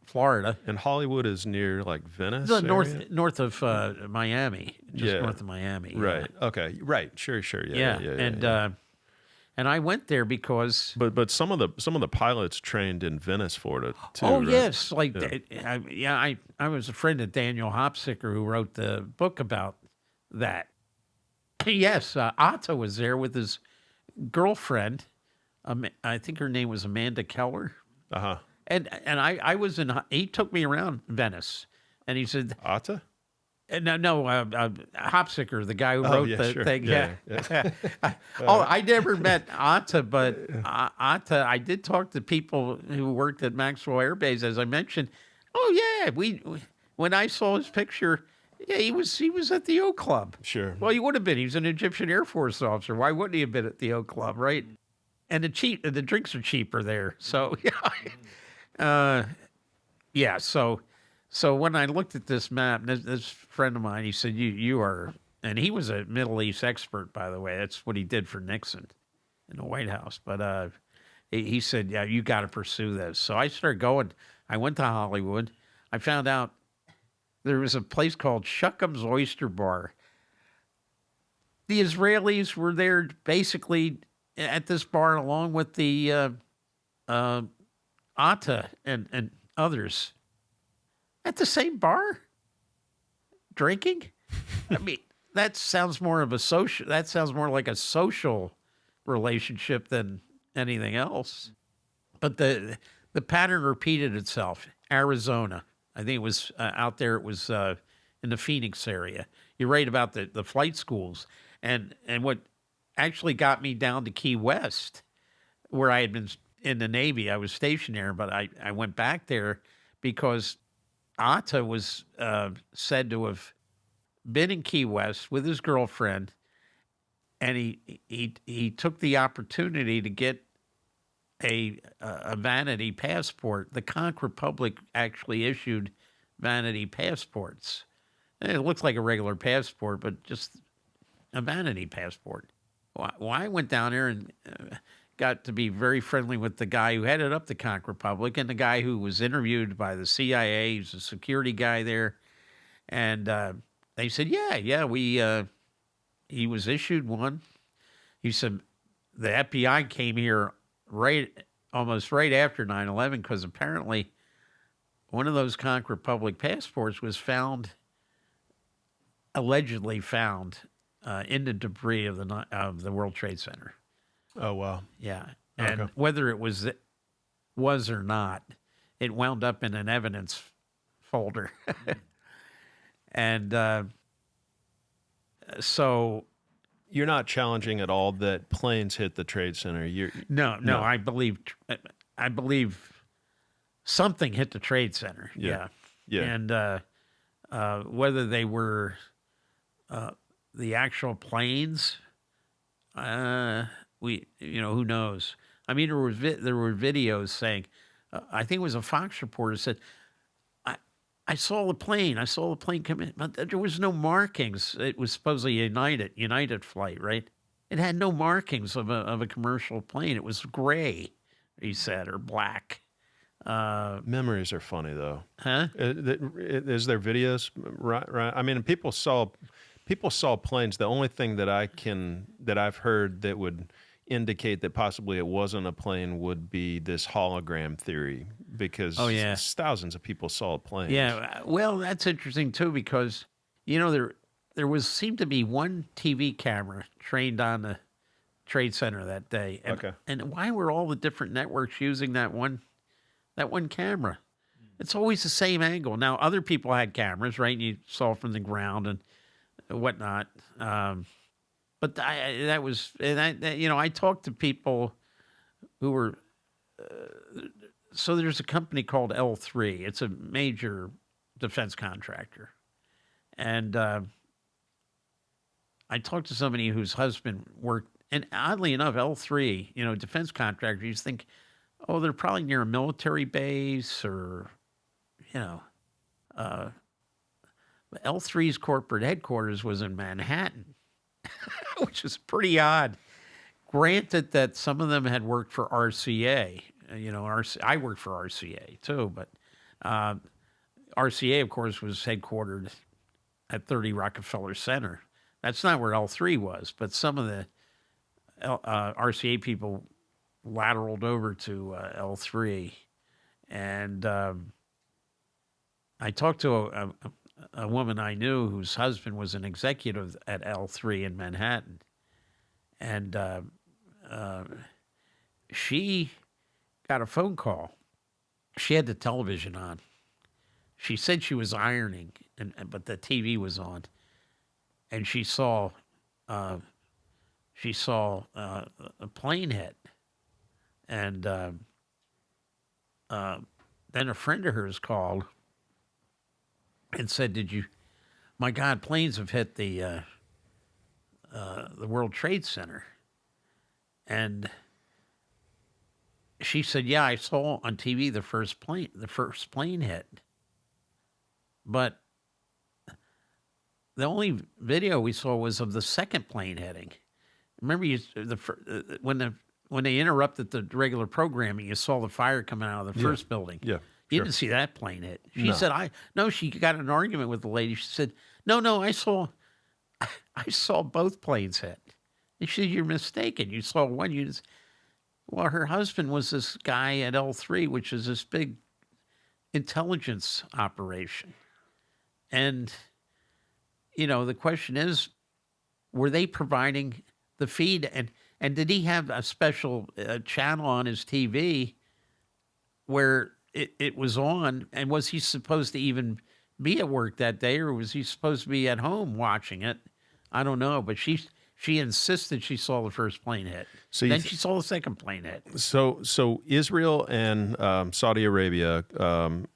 Florida. And Hollywood is near like Venice, the north of Miami, just Yeah. north of Miami. Right. Yeah. Okay. Right. Sure. Yeah. And I went there because. But some of the pilots trained in Venice, Florida too. Oh right? yes, I was a friend of Daniel Hopsicker who wrote the book about that. Yes, Otto was there with his girlfriend. I think her name was Amanda Keller. Uh-huh. And I was he took me around Venice, and he said, Atta? No, Hopsicker, the guy who wrote the sure. thing. Yeah. I never met Atta, but Atta, I did talk to people who worked at Maxwell Air Base, as I mentioned. Oh yeah, when I saw his picture, yeah, he was at the O Club. Sure. Well, he would have been. He was an Egyptian Air Force officer. Why wouldn't he have been at the O Club, right? And the drinks are cheaper there. So yeah. So when I looked at this map, this friend of mine, he said, you are, and he was a Middle East expert, by the way. That's what he did for Nixon in the White House. But he said, yeah, you got to pursue this. So I started going. I went to Hollywood. I found out there was a place called Shuckham's Oyster Bar. The Israelis were there basically at this bar along with the Atta and others at the same bar drinking. I mean, that sounds more like a social relationship than anything else. But the pattern repeated itself. Arizona, I think it was out there. It was in the Phoenix area. You're right about the flight schools, and what actually got me down to Key West, where I had been in the Navy. I was stationed there, but I went back there because Atta was said to have been in Key West with his girlfriend, and he took the opportunity to get a vanity passport. The Conch Republic actually issued vanity passports. And it looks like a regular passport, but just a vanity passport. Well, I went down there and got to be very friendly with the guy who headed up the Conch Republic and the guy who was interviewed by the CIA. He's a security guy there. And they said, he was issued one. He said the FBI came here almost right after 9/11 because apparently one of those Conch Republic passports was allegedly found in the debris of the World Trade Center. Oh, wow. Yeah. And Okay. whether it was or not, it wound up in an evidence folder. And so You're not challenging at all that planes hit the Trade Center. no, I believe something hit the Trade Center. Yeah. And whether they were the actual planes, who knows? I mean, there were videos saying, I think it was a Fox reporter said, I saw the plane. I saw the plane come in, but there was no markings. It was supposedly a United flight, right? It had no markings of a commercial plane. It was gray, he said, or black. Memories are funny, though. Huh? Is there videos? Right. I mean, people saw planes. The only thing that I've heard that would indicate that possibly it wasn't a plane would be this hologram theory, because thousands of people saw planes. Yeah, well, that's interesting too, because there seemed to be one TV camera trained on the Trade Center that day. And why were all the different networks using that one camera? It's always the same angle. Now, other people had cameras, right? And you saw from the ground and whatnot. But I talked to people who were, so there's a company called L3. It's a major defense contractor. And I talked to somebody whose husband worked, and oddly enough, L3, defense contractors, you think, oh, they're probably near a military base or, L3's corporate headquarters was in Manhattan. Which is pretty odd. Granted that some of them had worked for RCA. I worked for RCA too, but RCA, of course, was headquartered at 30 Rockefeller Center. That's not where L3 was, but some of the RCA people lateraled over to L3. And I talked to a woman I knew whose husband was an executive at L3 in Manhattan. And she got a phone call. She had the television on. She said she was ironing, but the TV was on. And she saw a plane hit. And then a friend of hers called and said, my God, planes have hit the World Trade Center. And she said, yeah, I saw on TV the first plane hit. But the only video we saw was of the second plane hitting. Remember, when they interrupted the regular programming, you saw the fire coming out of the first building. Yeah. You Sure. didn't see that plane hit. She No. said, no, she got in an argument with the lady. She said, no, I saw I saw both planes hit. And she said, you're mistaken. You saw one. Well, her husband was this guy at L3, which is this big intelligence operation. And, the question is, were they providing the feed? And did he have a special channel on his TV where it was on? And was he supposed to even be at work that day, or was he supposed to be at home watching it? I don't know. But she insisted she saw the first plane hit. So Then she saw the second plane hit. So Israel and Saudi Arabia,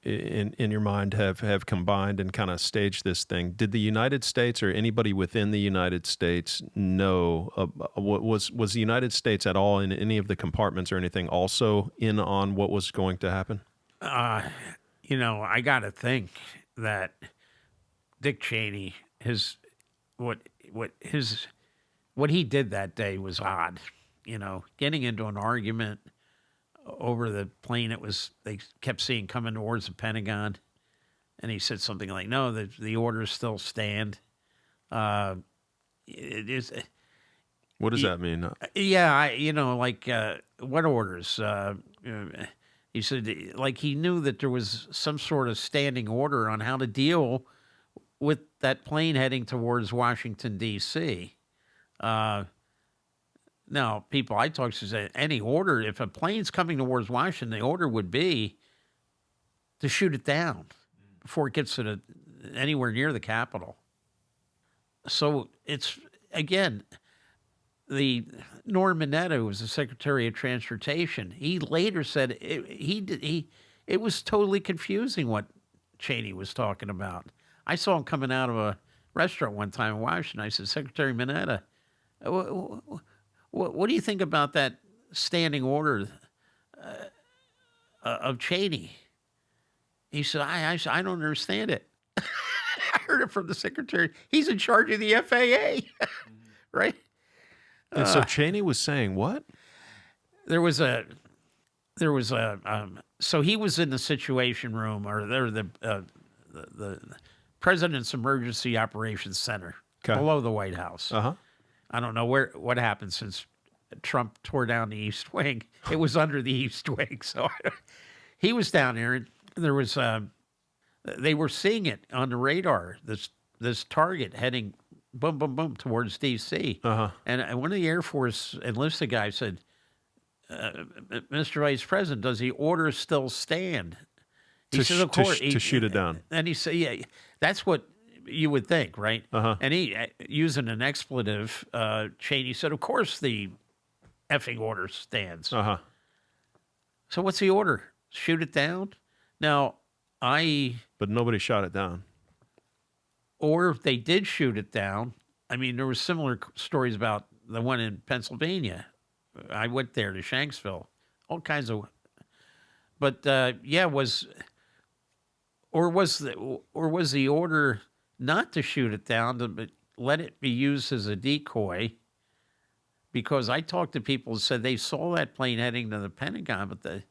in your mind, have combined and kind of staged this thing. Did the United States or anybody within the United States know? Was the United States at all in any of the compartments or anything also in on what was going to happen? I got to think that Dick Cheney, what he did that day was odd. Getting into an argument over the plane they kept seeing coming towards the Pentagon, and he said something like, "No, the orders still stand." It is. What does that mean? Yeah, what orders? He said, like, he knew that there was some sort of standing order on how to deal with that plane heading towards Washington, D.C. Now, people I talked to say any order, if a plane's coming towards Washington, the order would be to shoot it down before it gets to anywhere near the Capitol. So it's, again, Norm Mineta, who was the Secretary of Transportation, he later said it was totally confusing what Cheney was talking about. I saw him coming out of a restaurant one time in Washington. I said, Secretary Mineta, what do you think about that standing order of Cheney? He said, I don't understand it. I heard it from the secretary. He's in charge of the FAA, right? And so Cheney was saying what? So he was in the Situation Room, or the President's Emergency Operations Center below the White House. Uh-huh. I don't know what happened since Trump tore down the East Wing. It was under the East Wing, so he was down there, and there was they were seeing it on the radar. This target heading boom, boom, boom towards D.C. Uh-huh. And one of the Air Force enlisted guys said, "Mr. Vice President, does the order still stand?" He said, "Of course." To shoot it down. And he said, "Yeah, that's what you would think, right?" Uh-huh. And he, using an expletive, Cheney said, "Of course the effing order stands." Uh-huh. So what's the order? Shoot it down? Now, But nobody shot it down. or if they did shoot it down, I mean, there were similar stories about the one in Pennsylvania. I went there to Shanksville, all kinds of. But was the order not to shoot it down, but let it be used as a decoy? Because I talked to people who said they saw that plane heading to the Pentagon, but a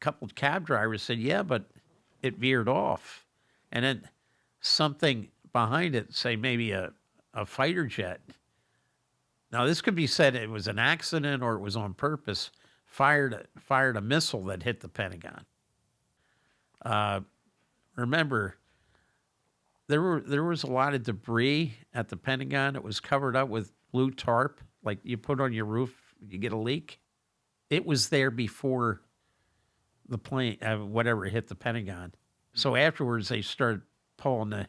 couple of cab drivers said, yeah, but it veered off. And then something behind it, say maybe a fighter jet. Now, this could be said it was an accident or it was on purpose, fired a missile that hit the Pentagon. Remember, there was a lot of debris at the Pentagon. It was covered up with blue tarp, like you put on your roof, you get a leak. It was there before the plane, whatever hit the Pentagon. So afterwards, they started pulling the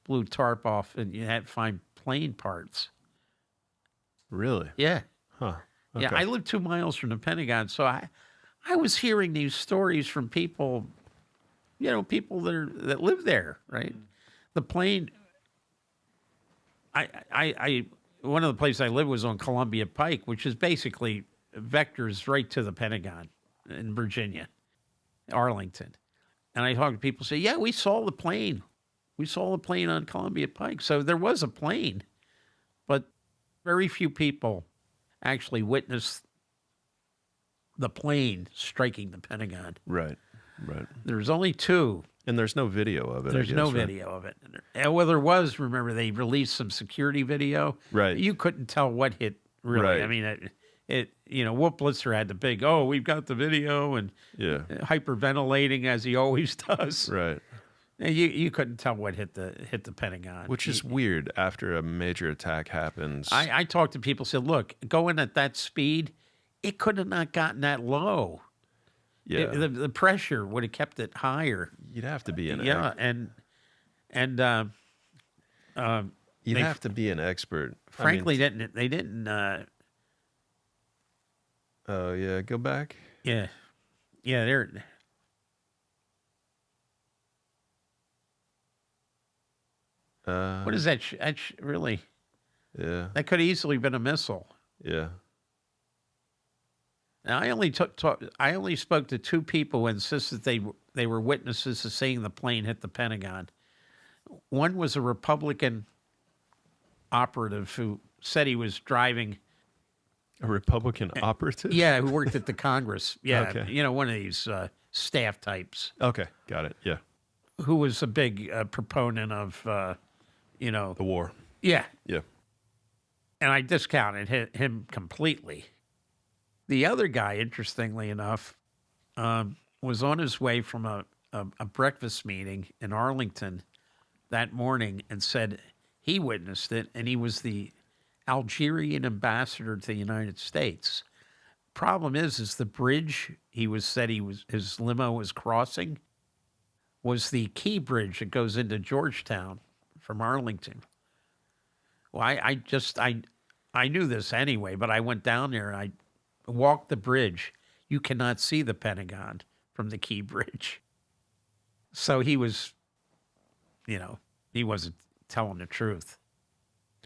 blue tarp off, and you had to find plane parts. Really? Yeah. Huh. Okay. Yeah, I live 2 miles from the Pentagon, so I was hearing these stories from people, people that live there, right? The plane. I one of the places I lived was on Columbia Pike, which is basically vectors right to the Pentagon in Virginia, Arlington. And I talk to people say, yeah, we saw the plane. We saw the plane on Columbia Pike. So there was a plane, but very few people actually witnessed the plane striking the Pentagon. Right. Right. There's only two. And there's no video of it. There's I guess, no right? video of it. And well, there was. Remember, they released some security video. Right. You couldn't tell what hit. Really, Right. I mean, Wolf Blitzer had the big. Oh, we've got the video, and Yeah. hyperventilating as he always does. Right. And you couldn't tell what hit the Pentagon. Which is weird after a major attack happens. I talked to people, said, look, going at that speed, it could have not gotten that low. yeah. The pressure would have kept it higher. You'd have to be an Yeah, and You'd they- have to be an expert. frankly, they didn't. Oh yeah, go back. Yeah, they're. What is that? Really? Yeah. That could have easily been a missile. Yeah. Now, I only spoke to two people who insisted they were witnesses to seeing the plane hit the Pentagon. One was a Republican operative who said he was driving. A Republican operative? Yeah, who worked at the Congress. Yeah, Okay. one of these staff types Okay, got it. Yeah. who was a big proponent of, The war. yeah. Yeah. And I discounted him completely. The other guy, interestingly enough, was on his way from a breakfast meeting in Arlington that morning and said he witnessed it, and he was the Algerian ambassador to the United States. Problem is the bridge his limo was crossing was the Key Bridge that goes into Georgetown from Arlington. Well, I knew this anyway, but I went down there and I walked the bridge. You cannot see the Pentagon from the Key Bridge. So he was, he wasn't telling the truth.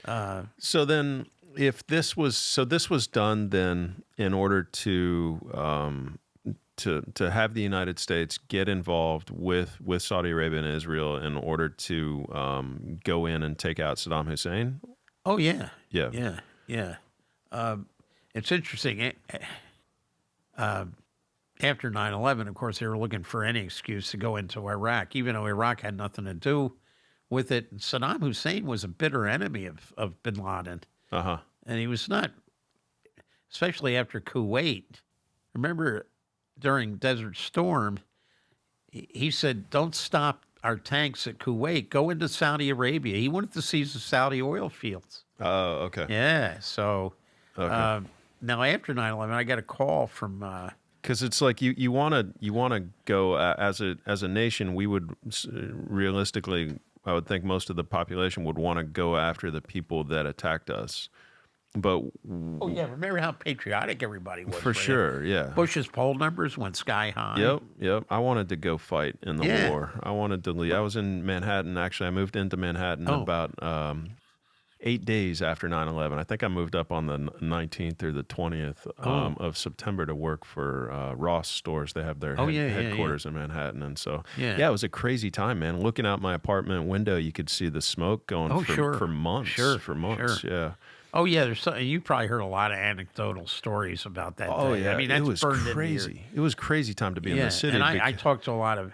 So then, if this was done then in order to have the United States get involved with Saudi Arabia and Israel in order to go in and take out Saddam Hussein. Oh yeah, Yeah. yeah. It's interesting. After 9/11, of course, they were looking for any excuse to go into Iraq, even though Iraq had nothing to do with it. Saddam Hussein was a bitter enemy of bin Laden. Uh-huh. And he was not, especially after Kuwait. Remember, during Desert Storm, he said, don't stop our tanks at Kuwait. Go into Saudi Arabia. He wanted to seize the Saudi oil fields. Oh, okay. Yeah. So Okay. now after 9/11, I got a call from... Because it's like you want to go as a nation. We would realistically, I would think most of the population would want to go after the people that attacked us. But oh, yeah. Remember how patriotic everybody was? for right? sure, yeah. Bush's poll numbers went sky high. Yep. I wanted to go fight in the Yeah. war. I wanted to leave. I was in Manhattan. Actually, I moved into Manhattan about 8 days after 9/11. I think I moved up on the 19th or the 20th of September to work for Ross Stores. They have their headquarters in Manhattan. And so, it was a crazy time, man. Looking out my apartment window, you could see the smoke going for months. For months, yeah. Oh, yeah. There's you probably heard a lot of anecdotal stories about that. Oh, day. yeah. I mean, that's it was burned into crazy. It was crazy time to be in the city. And I talked to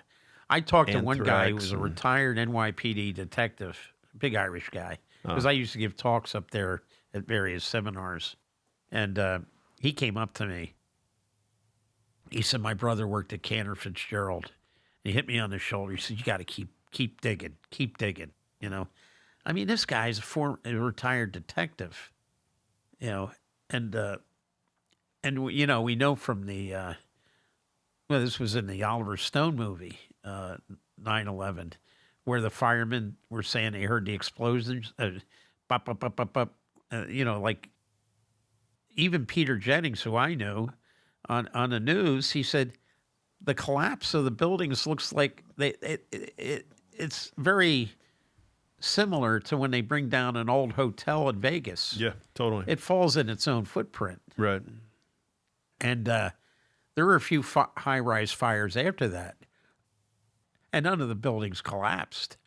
I talked to one guy who was a Anthrax retired NYPD detective, big Irish guy, because I used to give talks up there at various seminars. And he came up to me. He said, my brother worked at Cantor Fitzgerald. He hit me on the shoulder. He said, you got to keep digging, I mean, this guy's a retired detective, and we know from the, this was in the Oliver Stone movie, 9/11, where the firemen were saying they heard the explosions, pop, pop, pop, pop, pop, like even Peter Jennings, who I know, on the news, he said the collapse of the buildings looks like it's very similar to when they bring down an old hotel in Vegas. Yeah, totally. It falls in its own footprint. Right. And there were a few high-rise fires after that. And none of the buildings collapsed.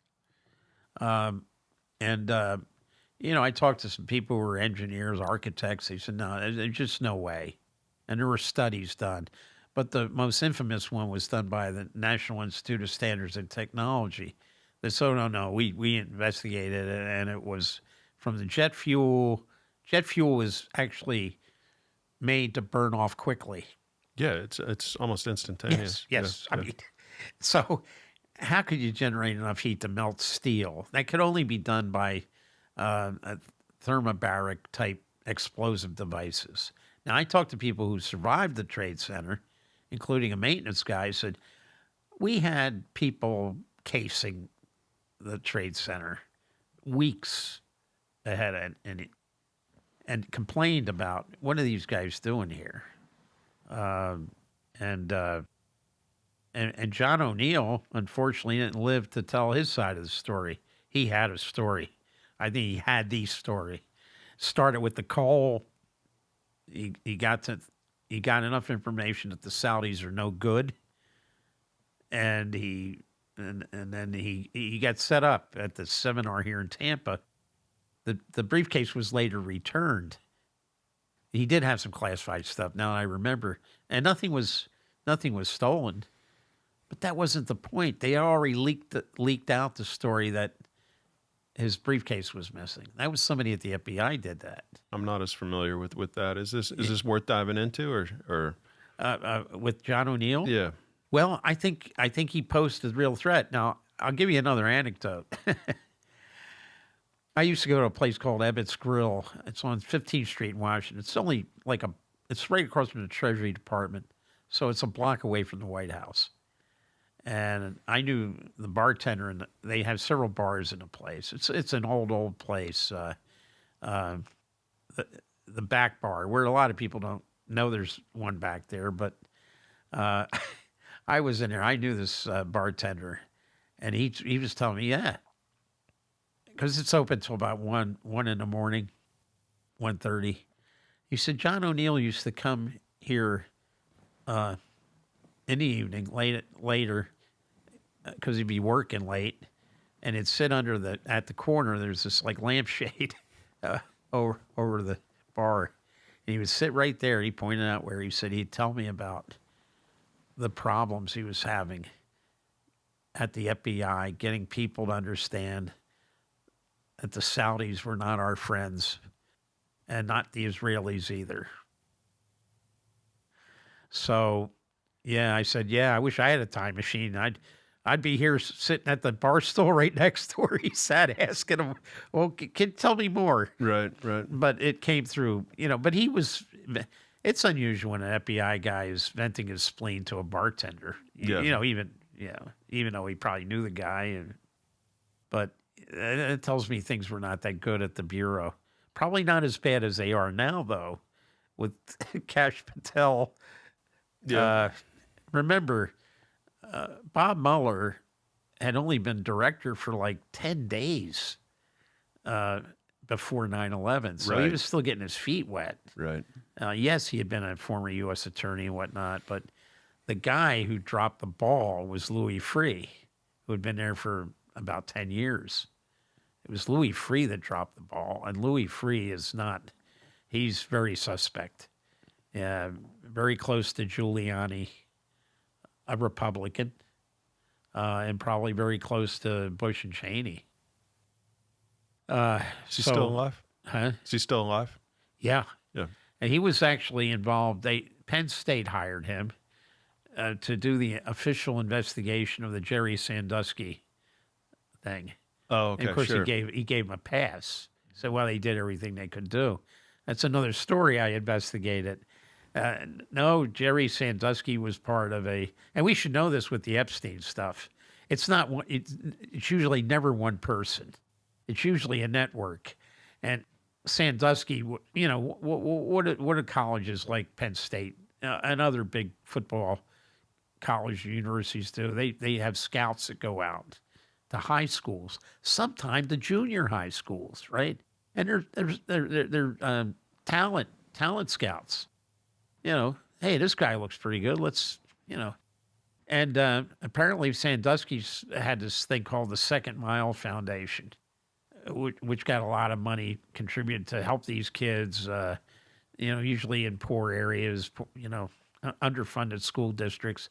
I talked to some people who were engineers, architects. They said, no, there's just no way. And there were studies done. But the most infamous one was done by the National Institute of Standards and Technology. They said, "Oh no, we investigated it, and it was from the jet fuel. Jet fuel was actually made to burn off quickly." Yeah, it's almost instantaneous. Yes. Yeah, I mean, so how could you generate enough heat to melt steel? That could only be done by a thermobaric type explosive devices. Now, I talked to people who survived the Trade Center, including a maintenance guy, who said, we had people casing the Trade Center weeks ahead and complained about, what are these guys doing here? And John O'Neill, unfortunately, didn't live to tell his side of the story. He had a story. I think he had the story. Started with the Cole. He got enough information that the Saudis are no good, and then he got set up at the seminar here in Tampa. The briefcase was later returned. He did have some classified stuff. Now I remember, and nothing was stolen. But that wasn't the point. They already leaked out the story that his briefcase was missing. That was somebody at the FBI did that. I'm not as familiar with that. Is this worth diving into or with John O'Neill? Yeah. Well, I think he posed a real threat. Now, I'll give you another anecdote. I used to go to a place called Ebbett's Grill. It's on 15th Street in Washington. It's only it's right across from the Treasury Department, so it's a block away from the White House. And I knew the bartender, and they have several bars in the place. It's an old place. The back bar, where a lot of people don't know there's one back there, but I was in there. I knew this bartender, and he was telling me, yeah, because it's open till about 1 in the morning, 1:30. He said John O'Neill used to come here in the evening, later, because he'd be working late, and he'd sit at the corner. There's this like lampshade over the bar, and he would sit right there. He pointed out where he said he'd tell me about the problems he was having at the FBI, getting people to understand that the Saudis were not our friends and not the Israelis either. So, yeah, I said, yeah, I wish I had a time machine. I'd be here sitting at the bar stool right next to where he sat, asking him, well, can tell me more. Right. But it came through, but it's unusual when an FBI guy is venting his spleen to a bartender, Yeah. Even though he probably knew the guy. But it tells me things were not that good at the Bureau. Probably not as bad as they are now, though, with Kash Patel. Yeah. Remember, Bob Mueller had only been director for like 10 days before 9/11. So he was still getting his feet wet. Right. Yes, he had been a former U.S. attorney and whatnot, but the guy who dropped the ball was Louis Freeh, who had been there for about 10 years. It was Louis Freeh that dropped the ball, and Louis Freeh he's very suspect. Very close to Giuliani, a Republican, and probably very close to Bush and Cheney. Is he still alive? Huh? Is he still alive? Yeah. Yeah. And he was actually involved. Penn State hired him to do the official investigation of the Jerry Sandusky thing. Oh, okay. And of course, sure. he gave him a pass. So, well, they did everything they could do. That's another story I investigated. No, Jerry Sandusky was part of and we should know this with the Epstein stuff. It's not one. It's usually never one person. It's usually a network. And Sandusky, what do colleges like Penn State and other big football college universities do? They have scouts that go out to high schools, sometimes to junior high schools, right? And they're talent scouts. Hey, this guy looks pretty good. Let's. And apparently Sandusky's had this thing called the Second Mile Foundation, which got a lot of money contributed to help these kids, usually in poor areas, underfunded school districts.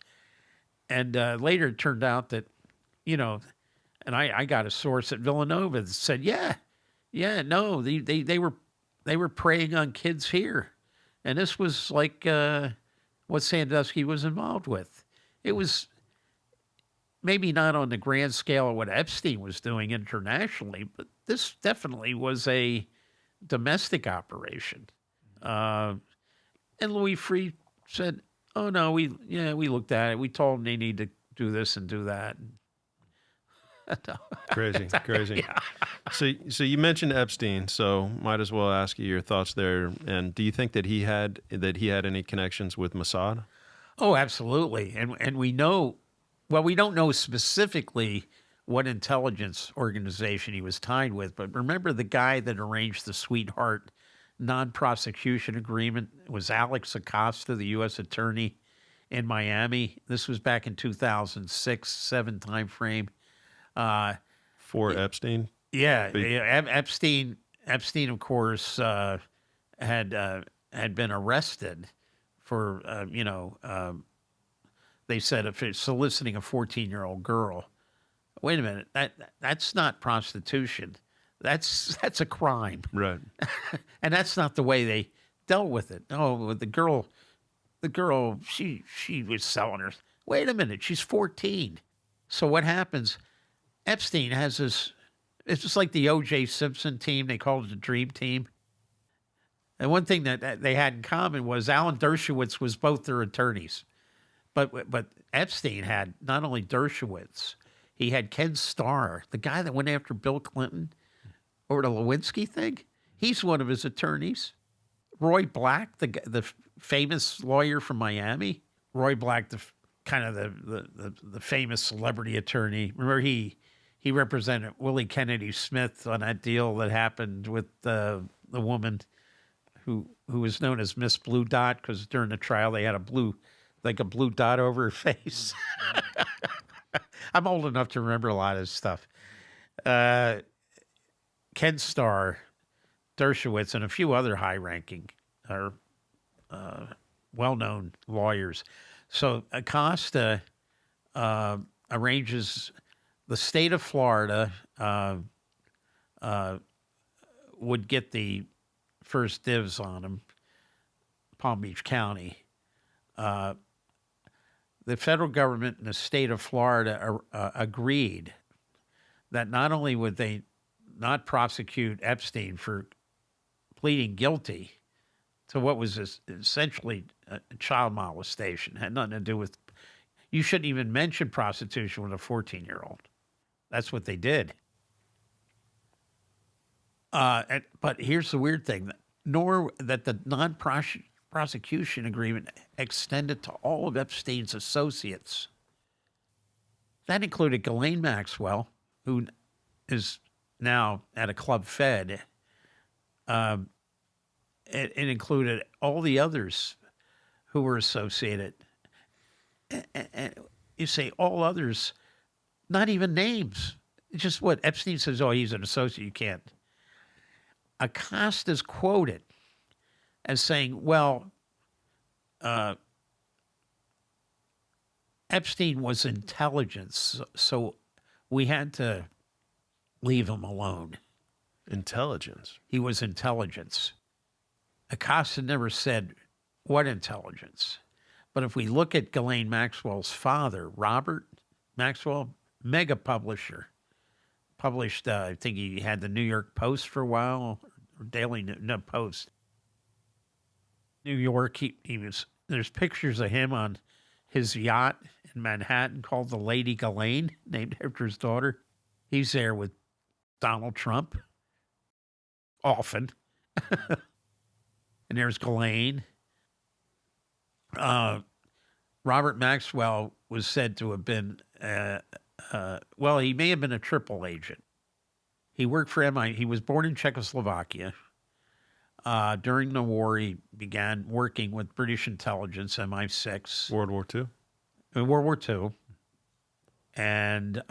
And later it turned out that, and I got a source at Villanova that said, no, they were preying on kids here, and this was like what Sandusky was involved with. It was maybe not on the grand scale of what Epstein was doing internationally, but this definitely was a domestic operation. And Louis Freeh said, "Oh no, we looked at it. We told them they need to do this and do that." Crazy. Yeah. So you mentioned Epstein, so might as well ask you your thoughts there. And do you think that he had any connections with Mossad? Oh, absolutely. And we know, well, we don't know specifically what intelligence organization he was tied with, but remember the guy that arranged the sweetheart non-prosecution agreement was Alex Acosta, the U.S. attorney in Miami. This was back in 2006-7 timeframe. For Epstein? Yeah, Epstein, of course, had been arrested for, they said if it's soliciting a 14-year-old girl. Wait a minute, that's not prostitution. That's a crime, Right. and that's not the way they dealt with it. No, the girl, she was selling her. Wait a minute, she's 14. So what happens? Epstein has this. It's just like the O.J. Simpson team. They called it the Dream Team. And one thing that they had in common was Alan Dershowitz was both their attorneys. But Epstein had not only Dershowitz, he had Ken Starr, the guy that went after Bill Clinton over the Lewinsky thing. He's one of his attorneys. Roy Black, the famous lawyer from Miami. Roy Black, the famous celebrity attorney. Remember, he represented Willie Kennedy Smith on that deal that happened with the woman who was known as Miss Blue Dot, because during the trial they had a blue dot over her face. I'm old enough to remember a lot of this stuff. Ken Starr, Dershowitz, and a few other high-ranking or well-known lawyers. So Acosta arranges the state of Florida would get the first dibs on him, Palm Beach County. The federal government and the state of Florida agreed that not only would they not prosecute Epstein for pleading guilty to what was essentially a child molestation, had nothing to do with, you shouldn't even mention prostitution with a 14-year-old. That's what they did. But here's the weird thing, nor that the non-prosecution agreement extended to all of Epstein's associates. That included Ghislaine Maxwell, who is now at a Club Fed. It included all the others who were associated. And you say all others, not even names. It's just what Epstein says, oh, he's an associate, you can't. Acosta's quoted as saying, well, Epstein was intelligence, so we had to leave him alone. Intelligence? He was intelligence. Acosta never said what intelligence. But if we look at Ghislaine Maxwell's father, Robert Maxwell, mega publisher, published, I think he had the New York Post for a while, or Daily Post. New York, there's pictures of him on his yacht in Manhattan called the Lady Ghislaine, named after his daughter. He's there with Donald Trump, often. And there's Ghislaine. Robert Maxwell was said to have been, he may have been a triple agent. He worked for MI. He was born in Czechoslovakia. During the war, he began working with British intelligence, MI6. World War II? World War II. And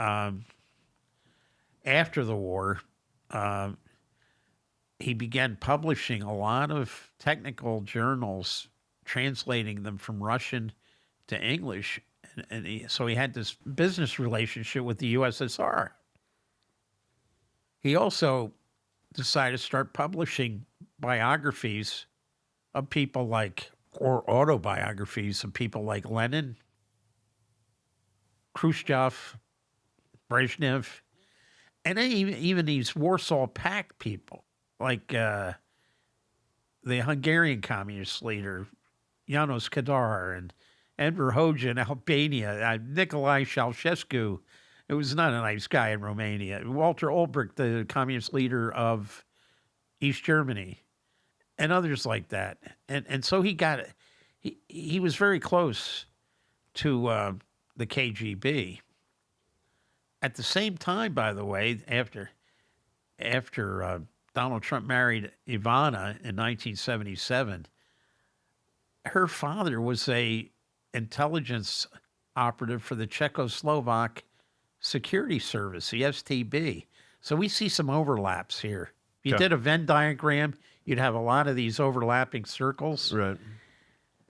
after the war, he began publishing a lot of technical journals translating them from Russian to English. So he had this business relationship with the USSR. He also decided to start publishing biographies of people like, or autobiographies of people like Lenin, Khrushchev, Brezhnev, and then even these Warsaw Pact people, like the Hungarian communist leader, Janos Kadar, and Enver Hoxha in Albania, Nicolae Ceausescu, who was not a nice guy in Romania, Walter Ulbricht, the communist leader of East Germany, and others like that. And so he was very close to the KGB. At the same time, by the way, after Donald Trump married Ivana in 1977, her father was a intelligence operative for the Czechoslovak Security Service, the STB. So we see some overlaps here. If you did a Venn diagram, you'd have a lot of these overlapping circles. Right.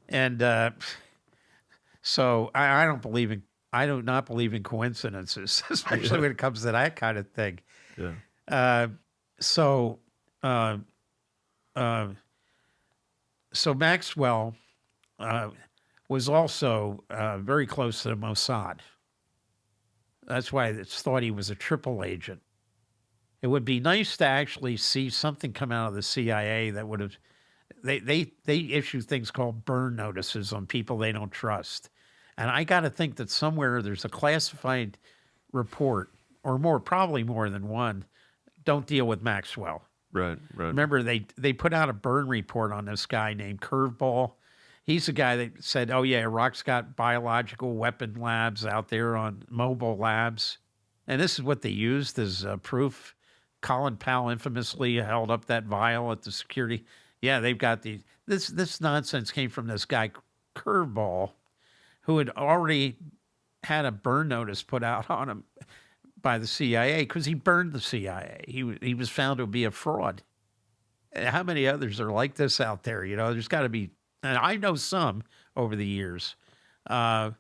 And so I do not believe in coincidences, especially when it comes to that kind of thing. Yeah. So Maxwell was also very close to the Mossad. That's why it's thought he was a triple agent. It would be nice to actually see something come out of the CIA that would have. They issue things called burn notices on people they don't trust, and I got to think that somewhere there's a classified report, or more, probably more than one. Don't deal with Maxwell. Right. Remember, they put out a burn report on this guy named Curveball. He's the guy that said, oh, yeah, Iraq's got biological weapon labs out there on mobile labs. And this is what they used as proof. Colin Powell infamously held up that vial at the security. Yeah, they've got this nonsense came from this guy, Curveball, who had already had a burn notice put out on him by the CIA because he burned the CIA. He was found to be a fraud. How many others are like this out there? You know, there's got to be, and I know some over the years, but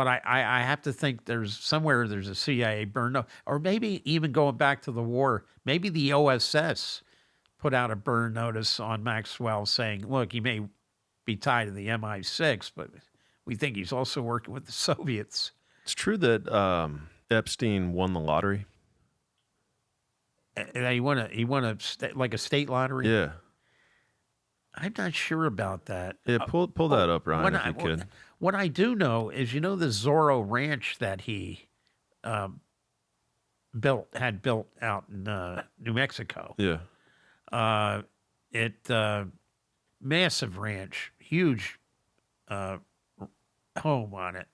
I have to think there's a CIA burn note, or maybe even going back to the war, maybe the OSS put out a burn notice on Maxwell saying, look, he may be tied to the MI6, but we think he's also working with the Soviets. It's true that Epstein won the lottery. And he won like a state lottery. Yeah. I'm not sure about that. Yeah, pull that up, Ryan, if you could. What I do know is, the Zorro Ranch that he had built out in New Mexico. Yeah. Massive ranch, huge home on it.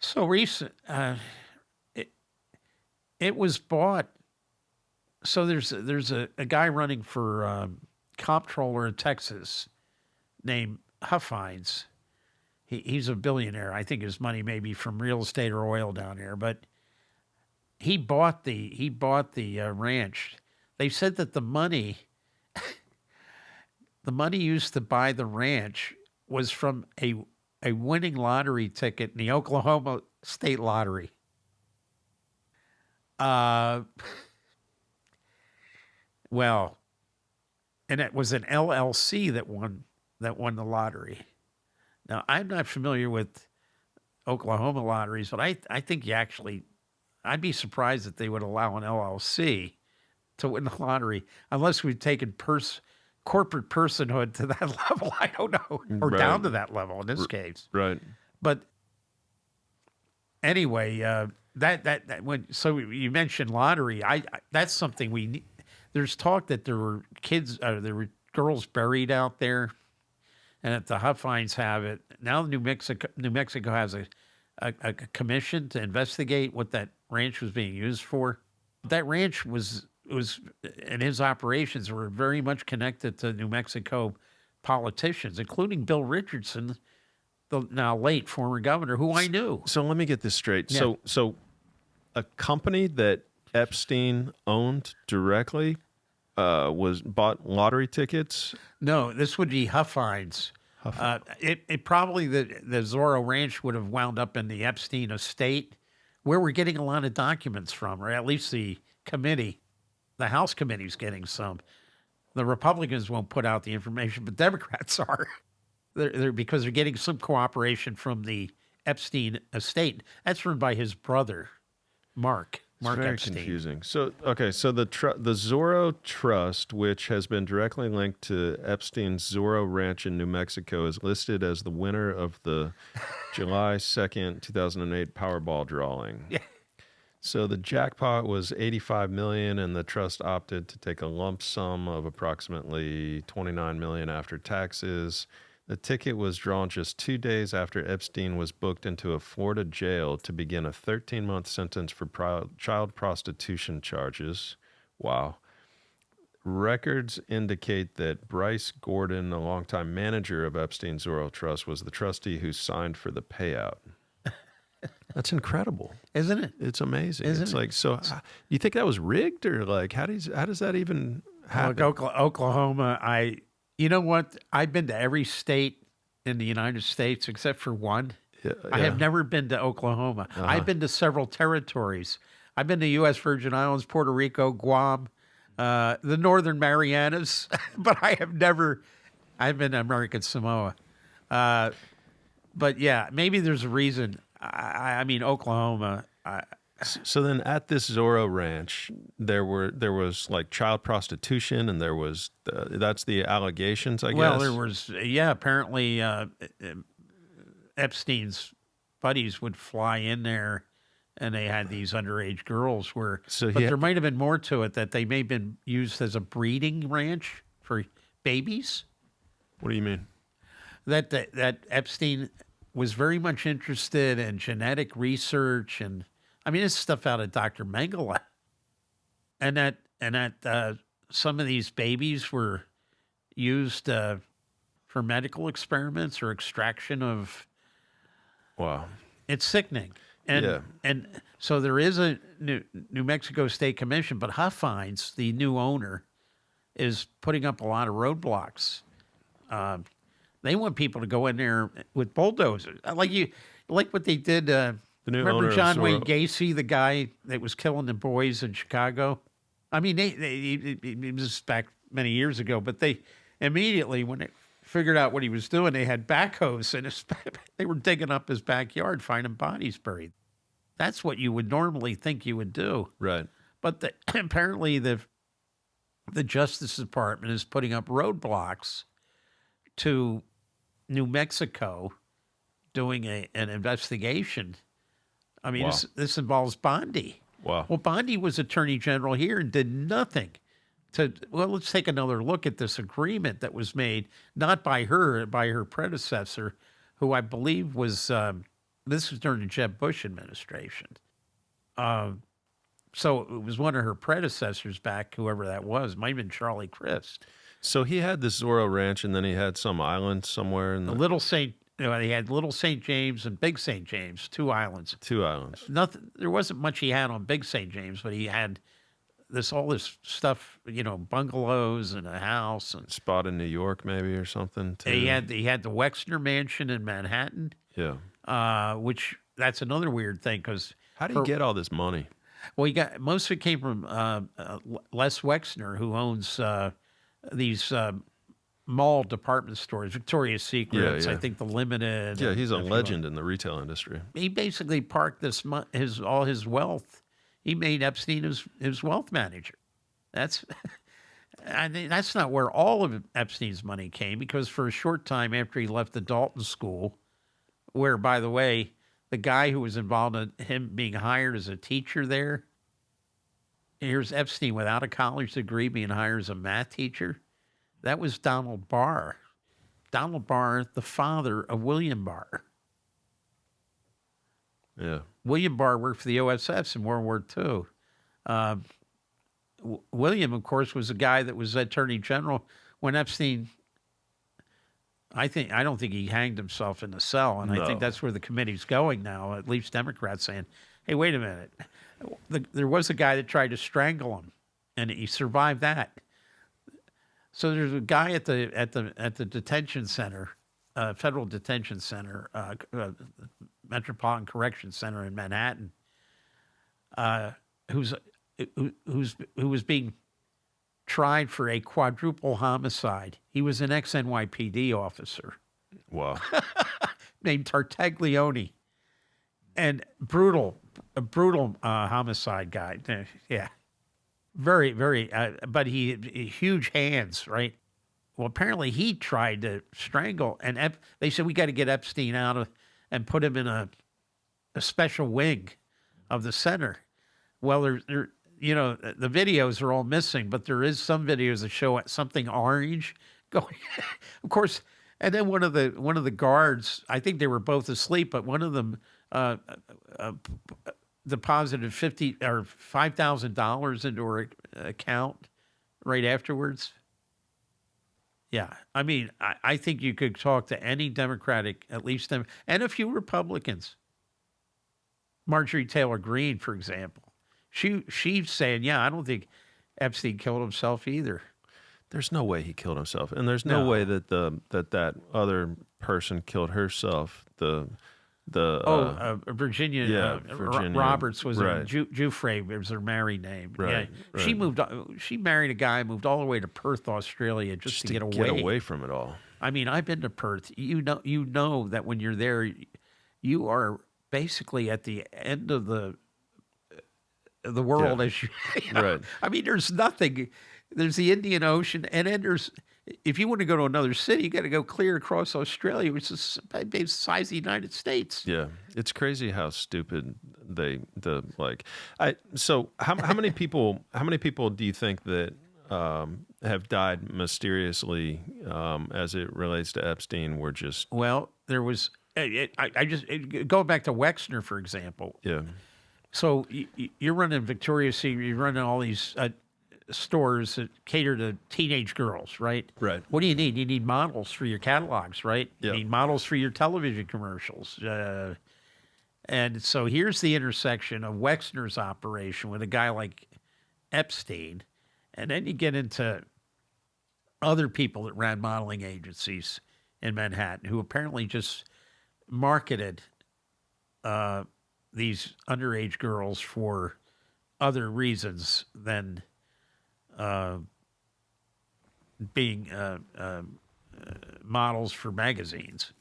So recent, it was bought. So there's a guy running for comptroller in Texas named Huffines. He's a billionaire. I think his money may be from real estate or oil down there, but he bought the ranch. They said that the money used to buy the ranch was from a winning lottery ticket in the Oklahoma State Lottery. Well, and it was an LLC that won the lottery. Now, I'm not familiar with Oklahoma lotteries, but I think I'd be surprised that they would allow an LLC to win the lottery unless we've taken corporate personhood to that level. I don't know, or down to that level in this case. Right. But anyway, so you mentioned lottery. That's something we need. There's talk that there were girls buried out there, and that the Huffines have it now. New Mexico has a commission to investigate what that ranch was being used for. That ranch was and his operations were very much connected to New Mexico politicians, including Bill Richardson, the now late former governor, who I knew. So let me get this straight. Yeah. So a company that Epstein owned directly was bought lottery tickets. No, this would be Huffines. It probably the Zorro Ranch would have wound up in the Epstein estate, where we're getting a lot of documents from, or at least the committee, the House committee's getting some. The Republicans won't put out the information, but Democrats are. They're because they're getting some cooperation from the Epstein estate. That's run by his brother, Mark. Mark Very Epstein. confusing. So so the Zorro Trust, which has been directly linked to Epstein's Zorro Ranch in New Mexico, is listed as the winner of the July 2nd, 2008 Powerball drawing. Yeah. So the jackpot was $85 million, and the trust opted to take a lump sum of approximately $29 million after taxes. The ticket was drawn just 2 days after Epstein was booked into a Florida jail to begin a 13-month sentence for child prostitution charges. Wow. Records indicate that Bryce Gordon, a longtime manager of Epstein's Zorro Trust, was the trustee who signed for the payout. That's incredible, Isn't it? it's amazing. Isn't It's it? like, so you think that was rigged, or like how does that even happen? Like Oklahoma, you know what? I've been to every state in the United States except for one. Yeah, I have yeah. never been to Oklahoma. I've been to several territories. I've been to U.S. Virgin Islands, Puerto Rico, Guam, the Northern Marianas, but I've been to American Samoa. But yeah, maybe there's a reason. I mean, Oklahoma. So then, at this Zorro Ranch, there was like child prostitution, and there was that's the allegations, I guess. Well, there was, apparently Epstein's buddies would fly in there, and they had these underage girls but there might have been more to it, that they may have been used as a breeding ranch for babies. What do you mean? That Epstein was very much interested in genetic research, and I mean, this is stuff out of Dr. Mengele, and that some of these babies were used for medical experiments or extraction of. Wow, it's sickening, and so there is a New Mexico State Commission, but Huffines, the new owner, is putting up a lot of roadblocks. They want people to go in there with bulldozers, like what they did. the new owner Remember of John Zorro- Wayne Gacy, the guy that was killing the boys in Chicago? I mean, it was back many years ago, but they immediately, when they figured out what he was doing, they had backhoes and they were digging up his backyard, finding bodies buried. That's what you would normally think you would do. Right. But apparently the Justice Department is putting up roadblocks to New Mexico doing an investigation. I mean, Wow. this involves Bondi. Wow. Well, Bondi was Attorney General here and did nothing let's take another look at this agreement that was made, not by her, by her predecessor, who I believe was, this was during the Jeb Bush administration. So it was one of her predecessors back, whoever that was, might have been Charlie Crist. So he had this Zorro Ranch, and then he had some island somewhere in They had Little St. James and Big St. James, two islands. two islands. Nothing. There wasn't much he had on Big St. James, but he had all this stuff, bungalows and a house, and Spot in New York, maybe, or something. Too. he had the Wexner Mansion in Manhattan. Yeah. Which that's another weird thing because How do you get all this money? well, he got most of it came from Les Wexner, who owns these mall department stores, Victoria's Secrets, Yeah. I think the Limited. Yeah, he's a and few legend in the retail industry. he basically parked all his wealth. He made Epstein his wealth manager. That's I think that's not where all of Epstein's money came, because for a short time after he left the Dalton School, where, by the way, the guy who was involved in him being hired as a teacher there, here's Epstein without a college degree being hired as a math teacher. That was Donald Barr. Donald Barr, the father of William Barr. Yeah. William Barr worked for the OSS in World War II. William, of course, was the guy that was Attorney General when Epstein. I don't think he hanged himself in the cell, and I think that's where the committee's going now. At least Democrats saying, "Hey, wait a minute, there was a guy that tried to strangle him, and he survived that." So there's a guy at the detention center, federal detention center, Metropolitan Correction Center in Manhattan, uh, who's who was being tried for a quadruple homicide. He was an ex-NYPD officer Wow. named Tartaglione, and a brutal homicide guy. Yeah, very, very. But he huge hands, right? Well, apparently he tried to strangle, and they said we got to get Epstein and put him in a special wing of the center. Well, the videos are all missing, but there is some videos that show something orange going. Of course, and then one of the guards, I think they were both asleep, but one of them deposited $5,000 into her account right afterwards. Yeah, I mean, I think you could talk to any Democratic, at least them, and a few Republicans. Marjorie Taylor Greene, for example, she's saying, yeah, I don't think Epstein killed himself either. There's no way he killed himself, and there's no way that that other person killed herself. Virginia, Virginia Roberts was right. Giuffre was her married name. Right, yeah, right. She married a guy, moved all the way to Perth, Australia, just to get away from it all. I mean, I've been to Perth. You know that when you're there, you are basically at the end of the world. Yeah. As you Right. I mean, there's nothing. There's the Indian Ocean, and then if you want to go to another city, you got to go clear across Australia, which is the size of the United States. Yeah, it's crazy how stupid So how many people do you think that have died mysteriously as it relates to Epstein? Were just Well, there was. Going back to Wexner, for example. Yeah. So you're running Victoria's Secret, you're running all these stores that cater to teenage girls, right? Right. What do you need? You need models for your catalogs, right? Yep. You need models for your television commercials. And so here's the intersection of Wexner's operation with a guy like Epstein. And then you get into other people that ran modeling agencies in Manhattan who apparently just marketed these underage girls for other reasons than being models for magazines.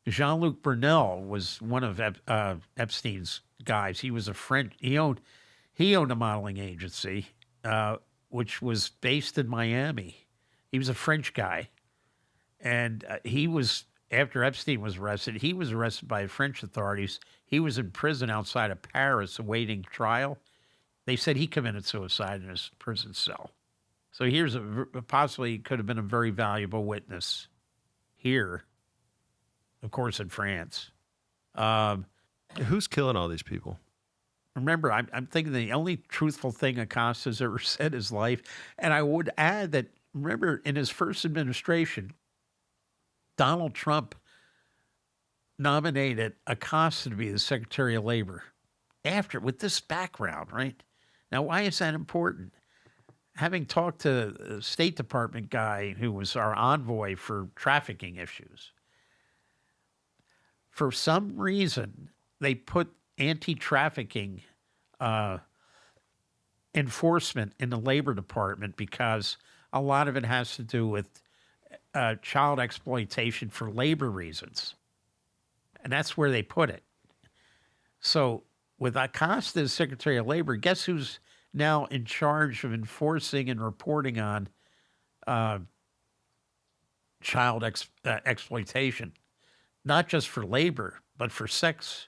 Jean-Luc Brunel was one of Epstein's guys. He was a French. He owned a modeling agency, which was based in Miami. He was a French guy, and he was, after Epstein was arrested, he was arrested by French authorities. He was in prison outside of Paris awaiting trial. They said he committed suicide in his prison cell. So here's possibly could have been a very valuable witness here, of course, in France. Who's killing all these people? Remember, I'm thinking the only truthful thing Acosta's ever said in his life, and I would add that, remember, in his first administration, Donald Trump nominated Acosta to be the Secretary of Labor with this background, right? Now, why is that important? Having talked to the State Department guy who was our envoy for trafficking issues, for some reason, they put anti-trafficking enforcement in the Labor Department because a lot of it has to do with child exploitation for labor reasons. And that's where they put it. So with Acosta as Secretary of Labor, guess who's now in charge of enforcing and reporting on child exploitation, not just for labor, but for sex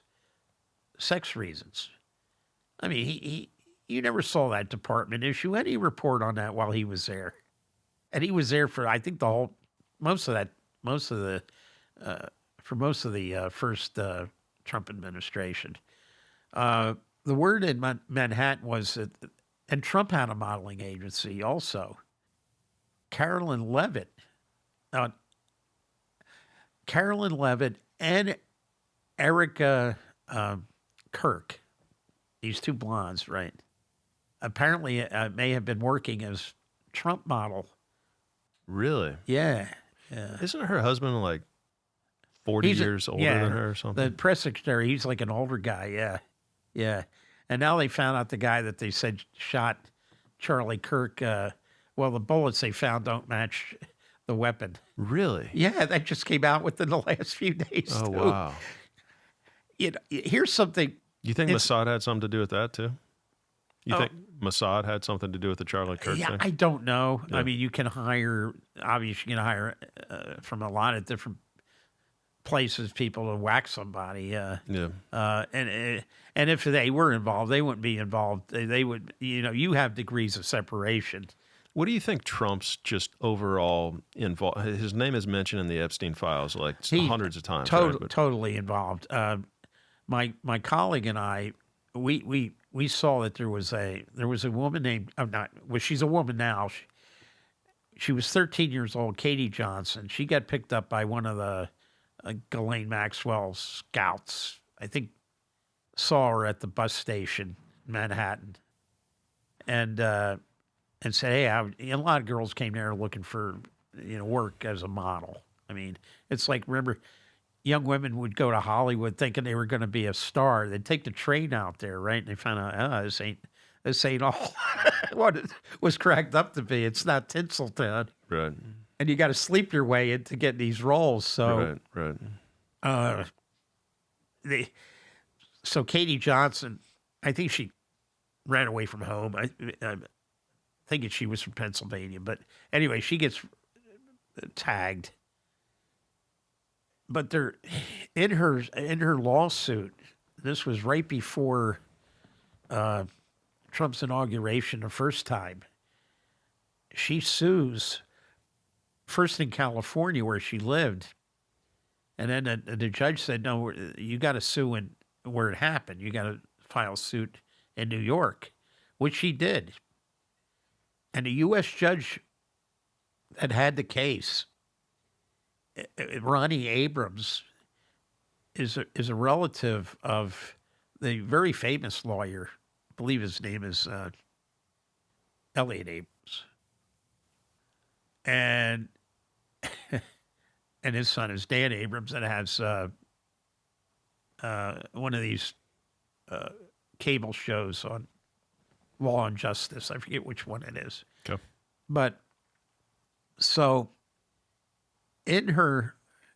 reasons. I mean, you never saw that department issue any report on that while he was there. And he was there for, I think, most of the first Trump administration. The word in Manhattan was that, and Trump had a modeling agency also. Carolyn Levitt and Erica Kirk, these two blondes, right? Apparently, may have been working as Trump model Really? Yeah, yeah. Isn't her husband like 40 He's years older than her or something? The press secretary, he's like an older guy. Yeah, yeah. And now they found out the guy that they said shot Charlie Kirk. Well, the bullets they found don't match the weapon. Really? Yeah, that just came out within the last few days. Oh, too. wow. Here's something. You think It's- Mossad had something to do with that too? You Oh. think Mossad had something to do with the Charlie Kirk Yeah, thing? I don't know. Yeah. I mean, you can hire, obviously, you can hire from a lot of different places people to whack somebody. Yeah. And if they were involved, they wouldn't be involved. They would, you have degrees of separation. What do you think Trump's just overall involved? His name is mentioned in the Epstein files like hundreds of times. Right? But- Totally involved. My colleague and I, we saw that there was a woman named she's a woman now. She was 13 years old, Katie Johnson. She got picked up by one of the Ghislaine Maxwell's scouts. I think saw her at the bus station in Manhattan, and said, "Hey, a lot of girls came there looking for work as a model." I mean, it's like, remember, young women would go to Hollywood thinking they were going to be a star. They'd take the train out there, right? And they found out, this ain't all what it was cracked up to be. It's not Tinseltown. Right. And you got to sleep your way into getting these roles. So, Right. So Katie Johnson, I think she ran away from home. I'm thinking she was from Pennsylvania. But anyway, she gets tagged. But they're in her lawsuit. This was right before Trump's inauguration the first time. She sues first in California where she lived, and then the judge said, "No, you got to sue in where it happened. You got to file suit in New York," which she did. And the U.S. judge that had the case, Ronnie Abrams, is a relative of the very famous lawyer. I believe his name is Elliot Abrams, and his son is Dan Abrams, that has one of these cable shows on Law and Justice. I forget which one it is. Okay. But so in her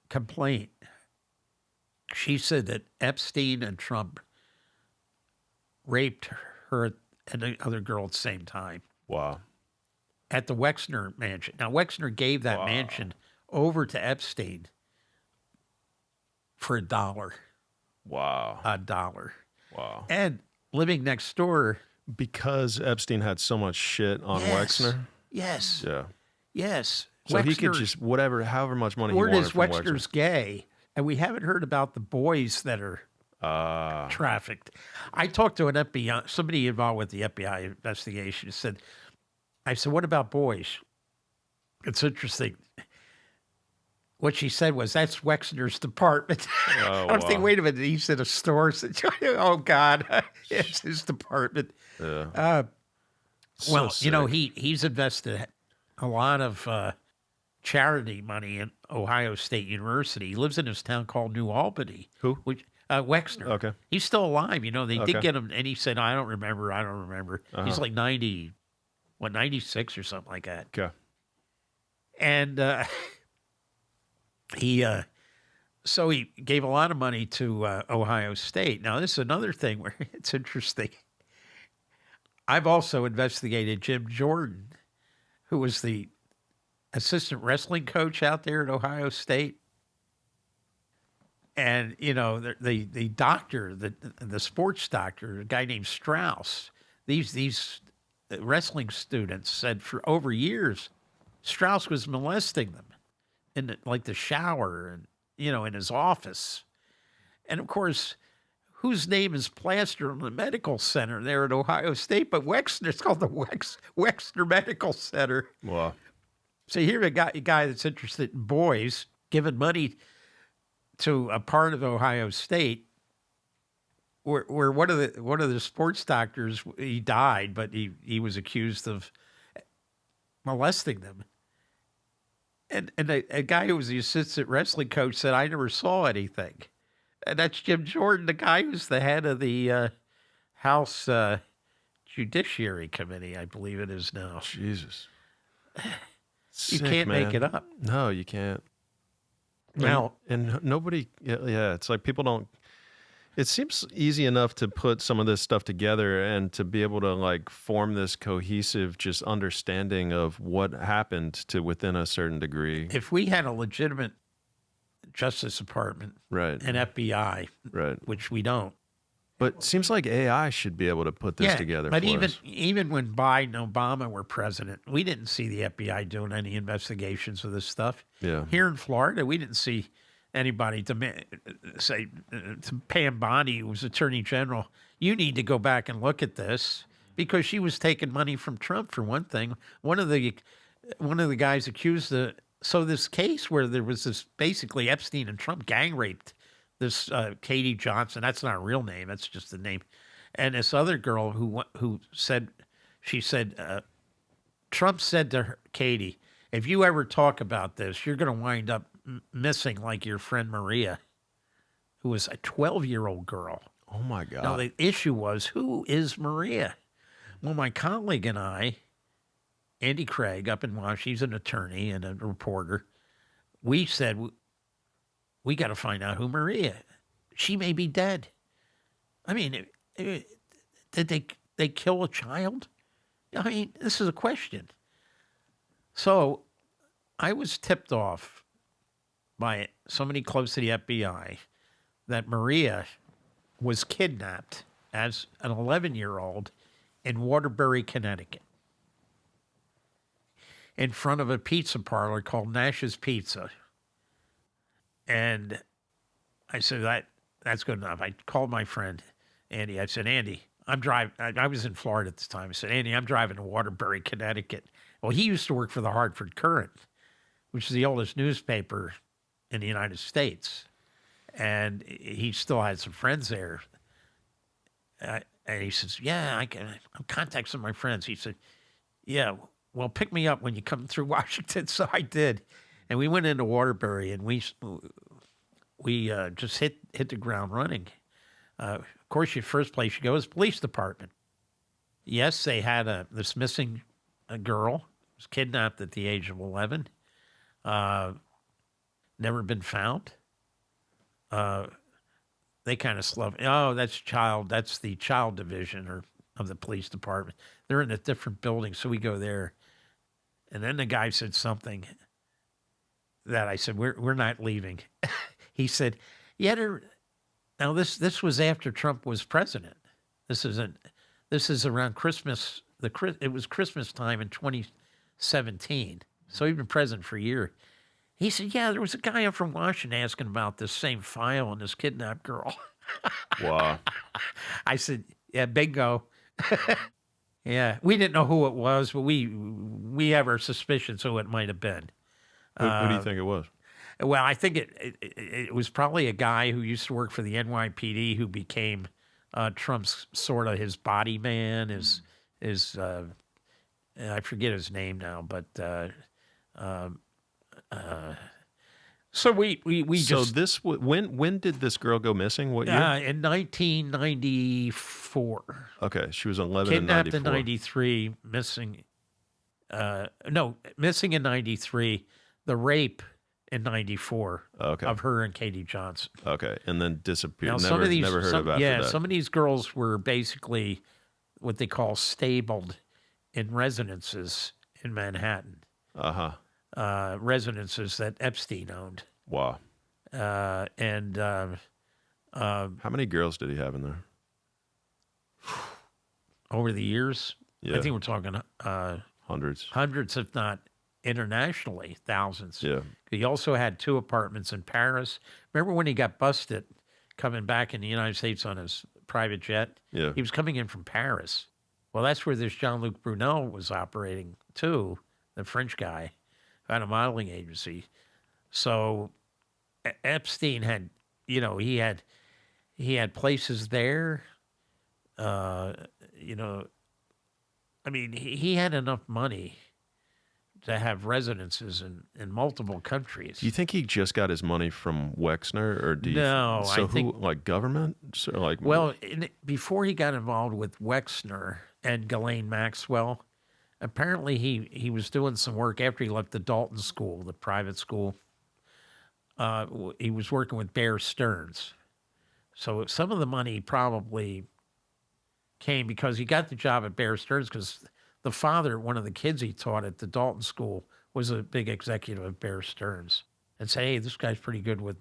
complaint, she said that Epstein and Trump raped her and the other girl at the same time Wow. at the Wexner mansion. Now, Wexner gave that mansion over to Epstein for $1. Wow. $1. Wow. And living next door. Because Epstein had so much shit on Wexner? Yes. Yeah. Yes. So he could just, however much money he word wanted is from Wexner's gay, and we haven't heard about the boys that are trafficked. I talked to an FBI, somebody involved with the FBI investigation, I said, what about boys? It's interesting. What she said was, that's Wexner's department. Oh, I was thinking, wait a minute, he's in a store. Oh, God, it's his department. Yeah. Well, sick. he's invested a lot of charity money in Ohio State University. He lives in this town called New Albany. Who? Wexner. Okay. He's still alive. They Okay. did get him, and he said, I don't remember. He's like 96 or something like that. Okay. And he gave a lot of money to Ohio State. Now, this is another thing where it's interesting. I've also investigated Jim Jordan, who was the assistant wrestling coach out there at Ohio State. And, the doctor, the sports doctor, a guy named Strauss, these wrestling students said for over years, Strauss was molesting them in the shower and, in his office. And of course, whose name is plastered on the medical center there at Ohio State? But Wexner, it's called the Wexner Medical Center. Wow. So here a guy that's interested in boys giving money to a part of Ohio State where one of the sports doctors, he died, but he was accused of molesting them. And a guy who was the assistant wrestling coach said, I never saw anything. And that's Jim Jordan, the guy who's the head of the House Judiciary Committee, I believe it is now. Jesus. You Sick, can't make man. it up. No, you can't. Now, And nobody, yeah, it's like people don't, it seems easy enough to put some of this stuff together and to be able to like form this cohesive just understanding of what happened to within a certain degree. if we had a legitimate Justice Department Right. and FBI, Right. which we don't. But it seems like AI should be able to put this together but for even us. even when Biden and Obama were president, we didn't see the FBI doing any investigations of this stuff. Yeah. Here in Florida, we didn't see anybody say to Pam Bondi, who was Attorney General, you need to go back and look at this because she was taking money from Trump for one thing. One of the guys accused this case where there was this basically Epstein and Trump gang raped this Katie Johnson. That's not a real name. That's just the name. And this other girl who said, Trump said to her, Katie, if you ever talk about this, you're going to wind up missing like your friend Maria, who was a 12-year-old girl. Oh my God. Now, the issue was, who is Maria? Well, my colleague and I, Andy Craig up in Washington, he's an attorney and a reporter, we said, we got to find out who Maria is. She may be dead. I mean, did they kill a child? I mean, this is a question. So I was tipped off by somebody close to the FBI that Maria was kidnapped as an 11-year-old in Waterbury, Connecticut, in front of a pizza parlor called Nash's Pizza. And I said, that's good enough. I called my friend, Andy. I said, Andy, I'm driving. I was in Florida at the time. I said, Andy, I'm driving to Waterbury, Connecticut. Well, he used to work for the Hartford Courant, which is the oldest newspaper in the United States. And he still had some friends there. And he says, yeah, I'm contacting some of my friends. He said, yeah, well, pick me up when you come through Washington. So I did. And we went into Waterbury, and we just hit the ground running. Of course, the first place you go is police department. Yes, they had this missing girl, was kidnapped at the age of 11, never been found. They kind of slough. Oh, that's the child division of the police department. They're in a different building, so we go there. And then the guy said something that I said, we're not leaving. He said, yeah, now this was after Trump was president. This is around Christmas. It was Christmas time in 2017. So he'd been president for a year. He said, yeah, there was a guy up from Washington asking about this same file and this kidnapped girl. Wow. I said, yeah, bingo. Yeah, we didn't know who it was, but we have our suspicions who it might have been. Who do you think it was? Well, I think it was probably a guy who used to work for the NYPD who became Trump's sort of his body man, I forget his name now, but so we just this when did this girl go missing? What year? In 1994. Okay, she was 11 Kidnapped in 94. in 93, missing. Missing in 93. The rape in 94 Okay. of her and Katie Johnson. Okay, and then disappeared. Now, Never heard of after that. some of these girls were basically what they call stabled in residences in Manhattan. Residences that Epstein owned. Wow. How many girls did he have in there? over the years, Yeah. I think we're talking Hundreds. hundreds, if not internationally, thousands. Yeah. He also had 2 apartments in Paris. Remember when he got busted coming back in the United States on his private jet? Yeah. He was coming in from Paris. Well, that's where this Jean-Luc Brunel was operating too, the French guy, who had a modeling agency. So Epstein had, he had places there. He had enough money to have residences in multiple countries. Do you think he just got his money from Wexner, or do you? No, So I think. who, like government? So like, Well, before he got involved with Wexner and Ghislaine Maxwell, apparently he was doing some work after he left the Dalton School, the private school. He was working with Bear Stearns. So some of the money probably came because he got the job at Bear Stearns because the father, one of the kids he taught at the Dalton School, was a big executive of Bear Stearns, and say, hey, this guy's pretty good with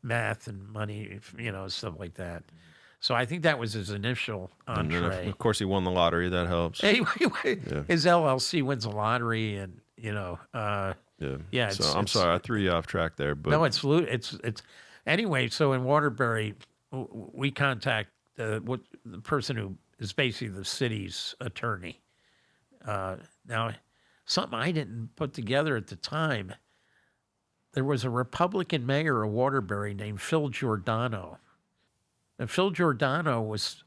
math and money, stuff like that. So I think that was his initial and then entree. of course he won the lottery. That helps. His LLC wins a lottery, and Yeah. So I'm sorry, I threw you off track there, but no, it's anyway. So in Waterbury, we contact the person who is basically the city's attorney. Now, something I didn't put together at the time. There was a Republican mayor of Waterbury named Phil Giordano. And Phil Giordano was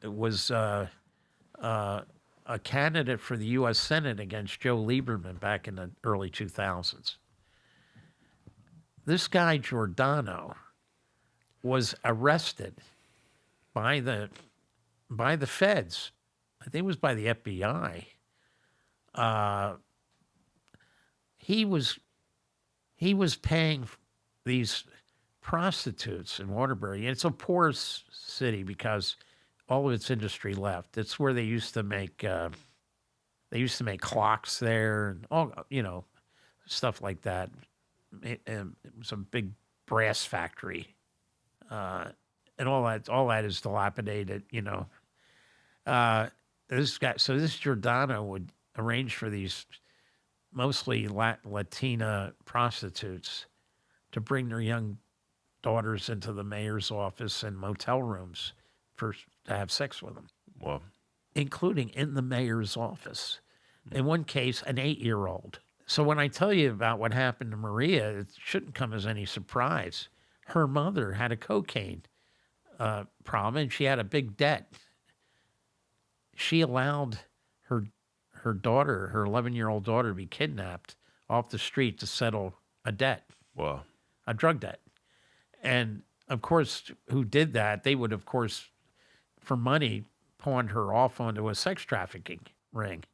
a candidate for the U.S. Senate against Joe Lieberman back in the early 2000s. This guy Giordano was arrested by the feds. I think it was by the FBI. He was paying these prostitutes in Waterbury. And it's a poor city because all of its industry left. It's where they used to make clocks there and all stuff like that. It was a big brass factory, and all that is dilapidated. This Giordano would arrange for these mostly Latina prostitutes to bring their young daughters into the mayor's office and motel rooms to have sex with them. Wow. Including in the mayor's office. In one case, an 8-year-old. So when I tell you about what happened to Maria, it shouldn't come as any surprise. Her mother had a cocaine problem, and she had a big debt. She allowed her daughter, her 11-year-old daughter, to be kidnapped off the street to settle a debt. Wow. A drug debt. And, of course, who did that, they would, of course, for money, pawned her off onto a sex trafficking ring.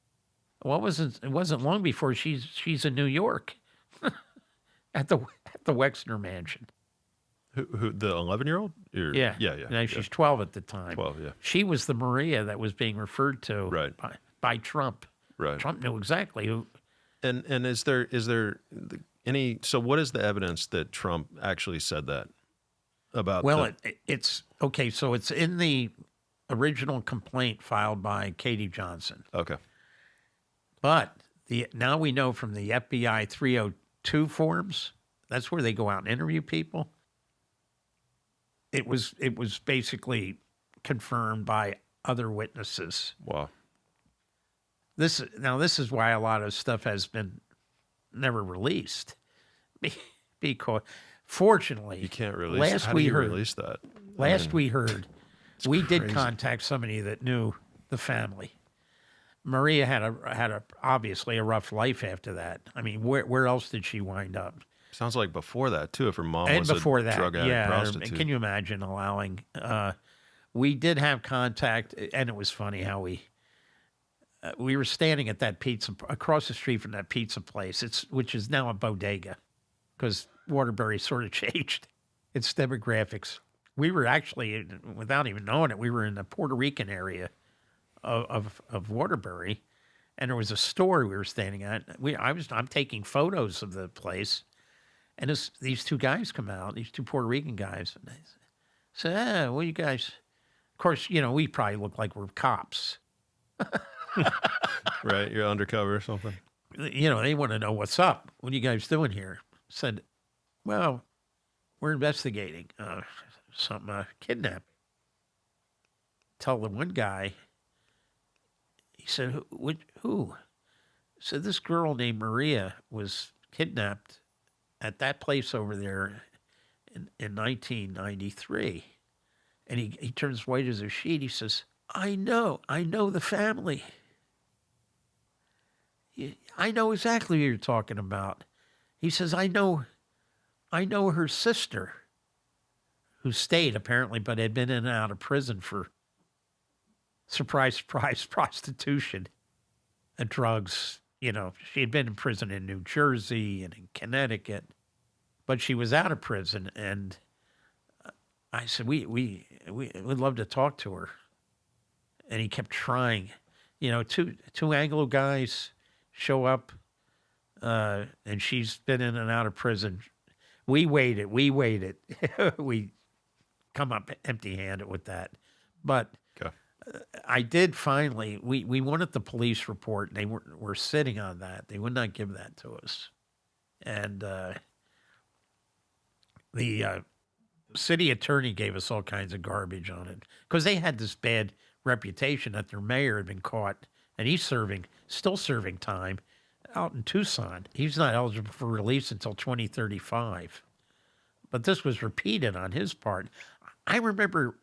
Well, it wasn't long before she's in New York at the Wexner mansion. Who the 11-year-old? Yeah. Now, she's 12 at the time. 12, yeah. She was the Maria that was being referred to by Trump. Right. Trump knew exactly who. And is there any? So what is the evidence that Trump actually said that about? Well, it's okay. So it's in the original complaint filed by Katie Johnson. Okay. But now we know from the FBI 302 forms, that's where they go out and interview people. It was basically confirmed by other witnesses. Wow. This is why a lot of stuff has been never released. Because fortunately, you can't release. How do you release that? We heard, we did crazy. contact somebody that knew the family. Maria had obviously a rough life after that. I mean, where else did she wind up? Sounds like before that too. If her mom And was before a that, drug addict prostitute. Can you imagine allowing? We did have contact, and it was funny how we were standing at that pizza across the street from that pizza place. Which is now a bodega, because Waterbury sort of changed its demographics. We were actually, without even knowing it, we were in the Puerto Rican area of Waterbury, and there was a store we were standing at. I'm taking photos of the place, and these two guys come out, these two Puerto Rican guys, and they say, well, you guys, of course, we probably look like we're cops. Right, you're undercover or something. They want to know what's up. What are you guys doing here? Said, well, we're investigating some kidnapping. Tell the one guy. He said, who? Said this girl named Maria was kidnapped at that place over there in 1993. And he turns white as a sheet. He says, I know the family. I know exactly what you're talking about. He says, I know her sister, who stayed apparently, but had been in and out of prison for surprise, surprise, prostitution and drugs. You know, she had been in prison in New Jersey and in Connecticut, but she was out of prison. And I said, we'd love to talk to her. And he kept trying. You know, two Anglo guys show up, and she's been in and out of prison. We waited. We come up empty-handed with that. But Okay. I did finally, we wanted the police report, and they were sitting on that. They would not give that to us. And the city attorney gave us all kinds of garbage on it because they had this bad reputation that their mayor had been caught, and he's still serving time out in Tucson. He's not eligible for release until 2035. But this was repeated on his part. I remember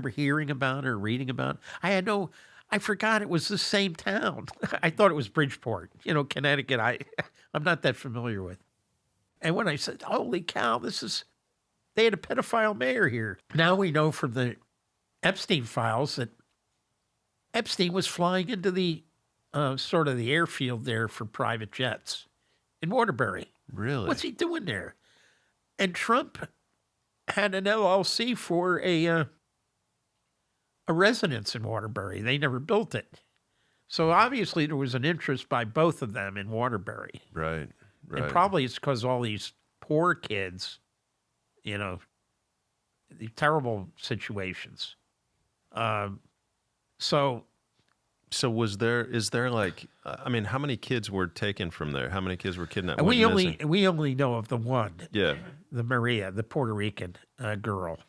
hearing about it or reading about it. I forgot it was the same town. I thought it was Bridgeport, you know, Connecticut. I'm not that familiar with. And when I said, holy cow, they had a pedophile mayor here. Now we know from the Epstein files that Epstein was flying into the sort of the airfield there for private jets in Waterbury. Really? What's he doing there? And Trump had an LLC for a residence in Waterbury. They never built it. So obviously there was an interest by both of them in Waterbury. Right. And probably it's because all these poor kids, you know, the terrible situations. So is there like, I mean, how many kids were taken from there? How many kids were kidnapped? we Went missing? only know of the one, Yeah. the Maria, the Puerto Rican girl.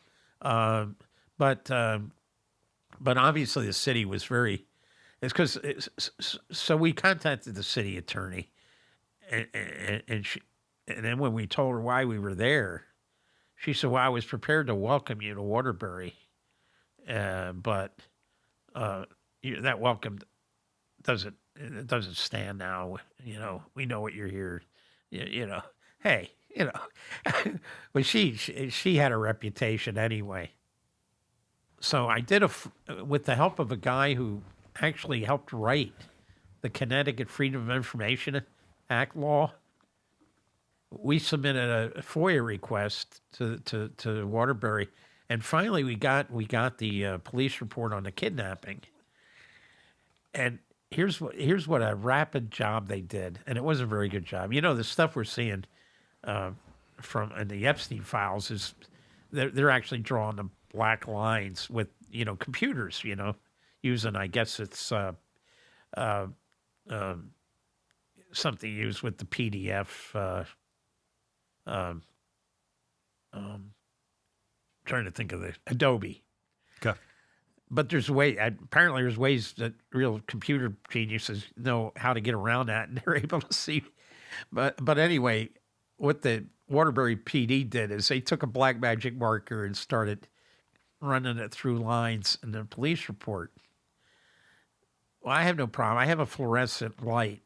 But obviously the city was it's because, so we contacted the city attorney, and then when we told her why we were there, she said, well, I was prepared to welcome you to Waterbury, but that welcome doesn't stand now. You know, we know what you're here. You know, hey, you know, but she had a reputation anyway. So I did with the help of a guy who actually helped write the Connecticut Freedom of Information Act law. We submitted a FOIA request to Waterbury, and finally we got the police report on the kidnapping. And here's what a rapid job they did, and it was a very good job. You know, the stuff we're seeing from in the Epstein files is they're actually drawing the black lines with, you know, computers, you know, using, I guess it's something used with the PDF. Trying to think of the Adobe. Okay. But apparently there's ways that real computer geniuses know how to get around that, and they're able to see. But anyway, what the Waterbury PD did is they took a black magic marker and started running it through lines in the police report. Well, I have no problem. I have a fluorescent light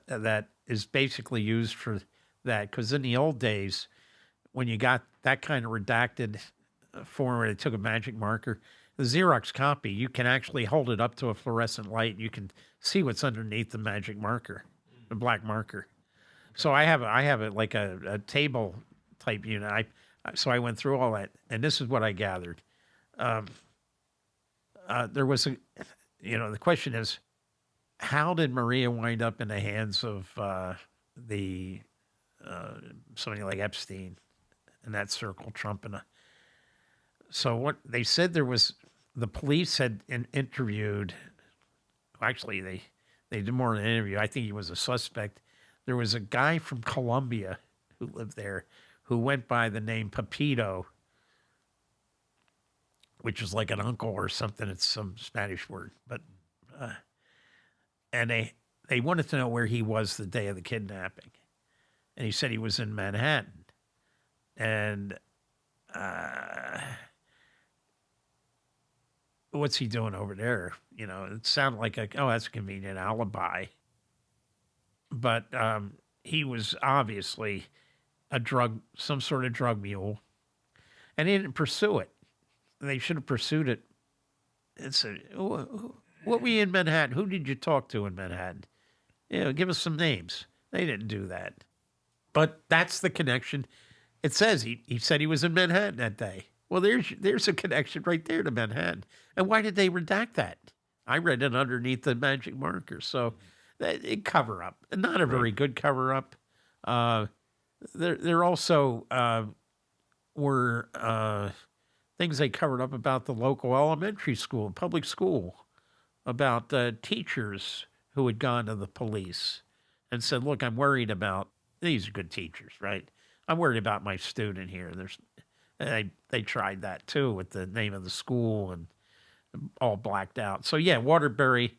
that is basically used for that, because in the old days, when you got that kind of redacted form where they took a magic marker, the Xerox copy, you can actually hold it up to a fluorescent light, and you can see what's underneath the magic marker, the black marker. So I have it like a table type unit. So I went through all that, and this is what I gathered. There was the question is, how did Maria wind up in the hands of somebody like Epstein and that circle, Trump so what they said, the police had interviewed, actually they did more than an interview. I think he was a suspect. There was a guy from Colombia who lived there who went by the name Pepito, which is like an uncle or something. It's some Spanish word, but and they wanted to know where he was the day of the kidnapping, and he said he was in Manhattan, and what's he doing over there? You know, it sounded like that's a convenient alibi. but he was obviously some sort of drug mule, and he didn't pursue it. They should have pursued it. And said, "What were you in Manhattan? Who did you talk to in Manhattan? Give us some names." They didn't do that. But that's the connection. It says he said he was in Manhattan that day. Well, there's a connection right there to Manhattan. And why did they redact that? I read it underneath the magic marker. So it cover up, not a very good cover up. There also were things they covered up about the local elementary school, public school, about teachers who had gone to the police and said, "Look, I'm worried about these are good teachers, right? I'm worried about my student here." They tried that too with the name of the school and all blacked out. So yeah, Waterbury,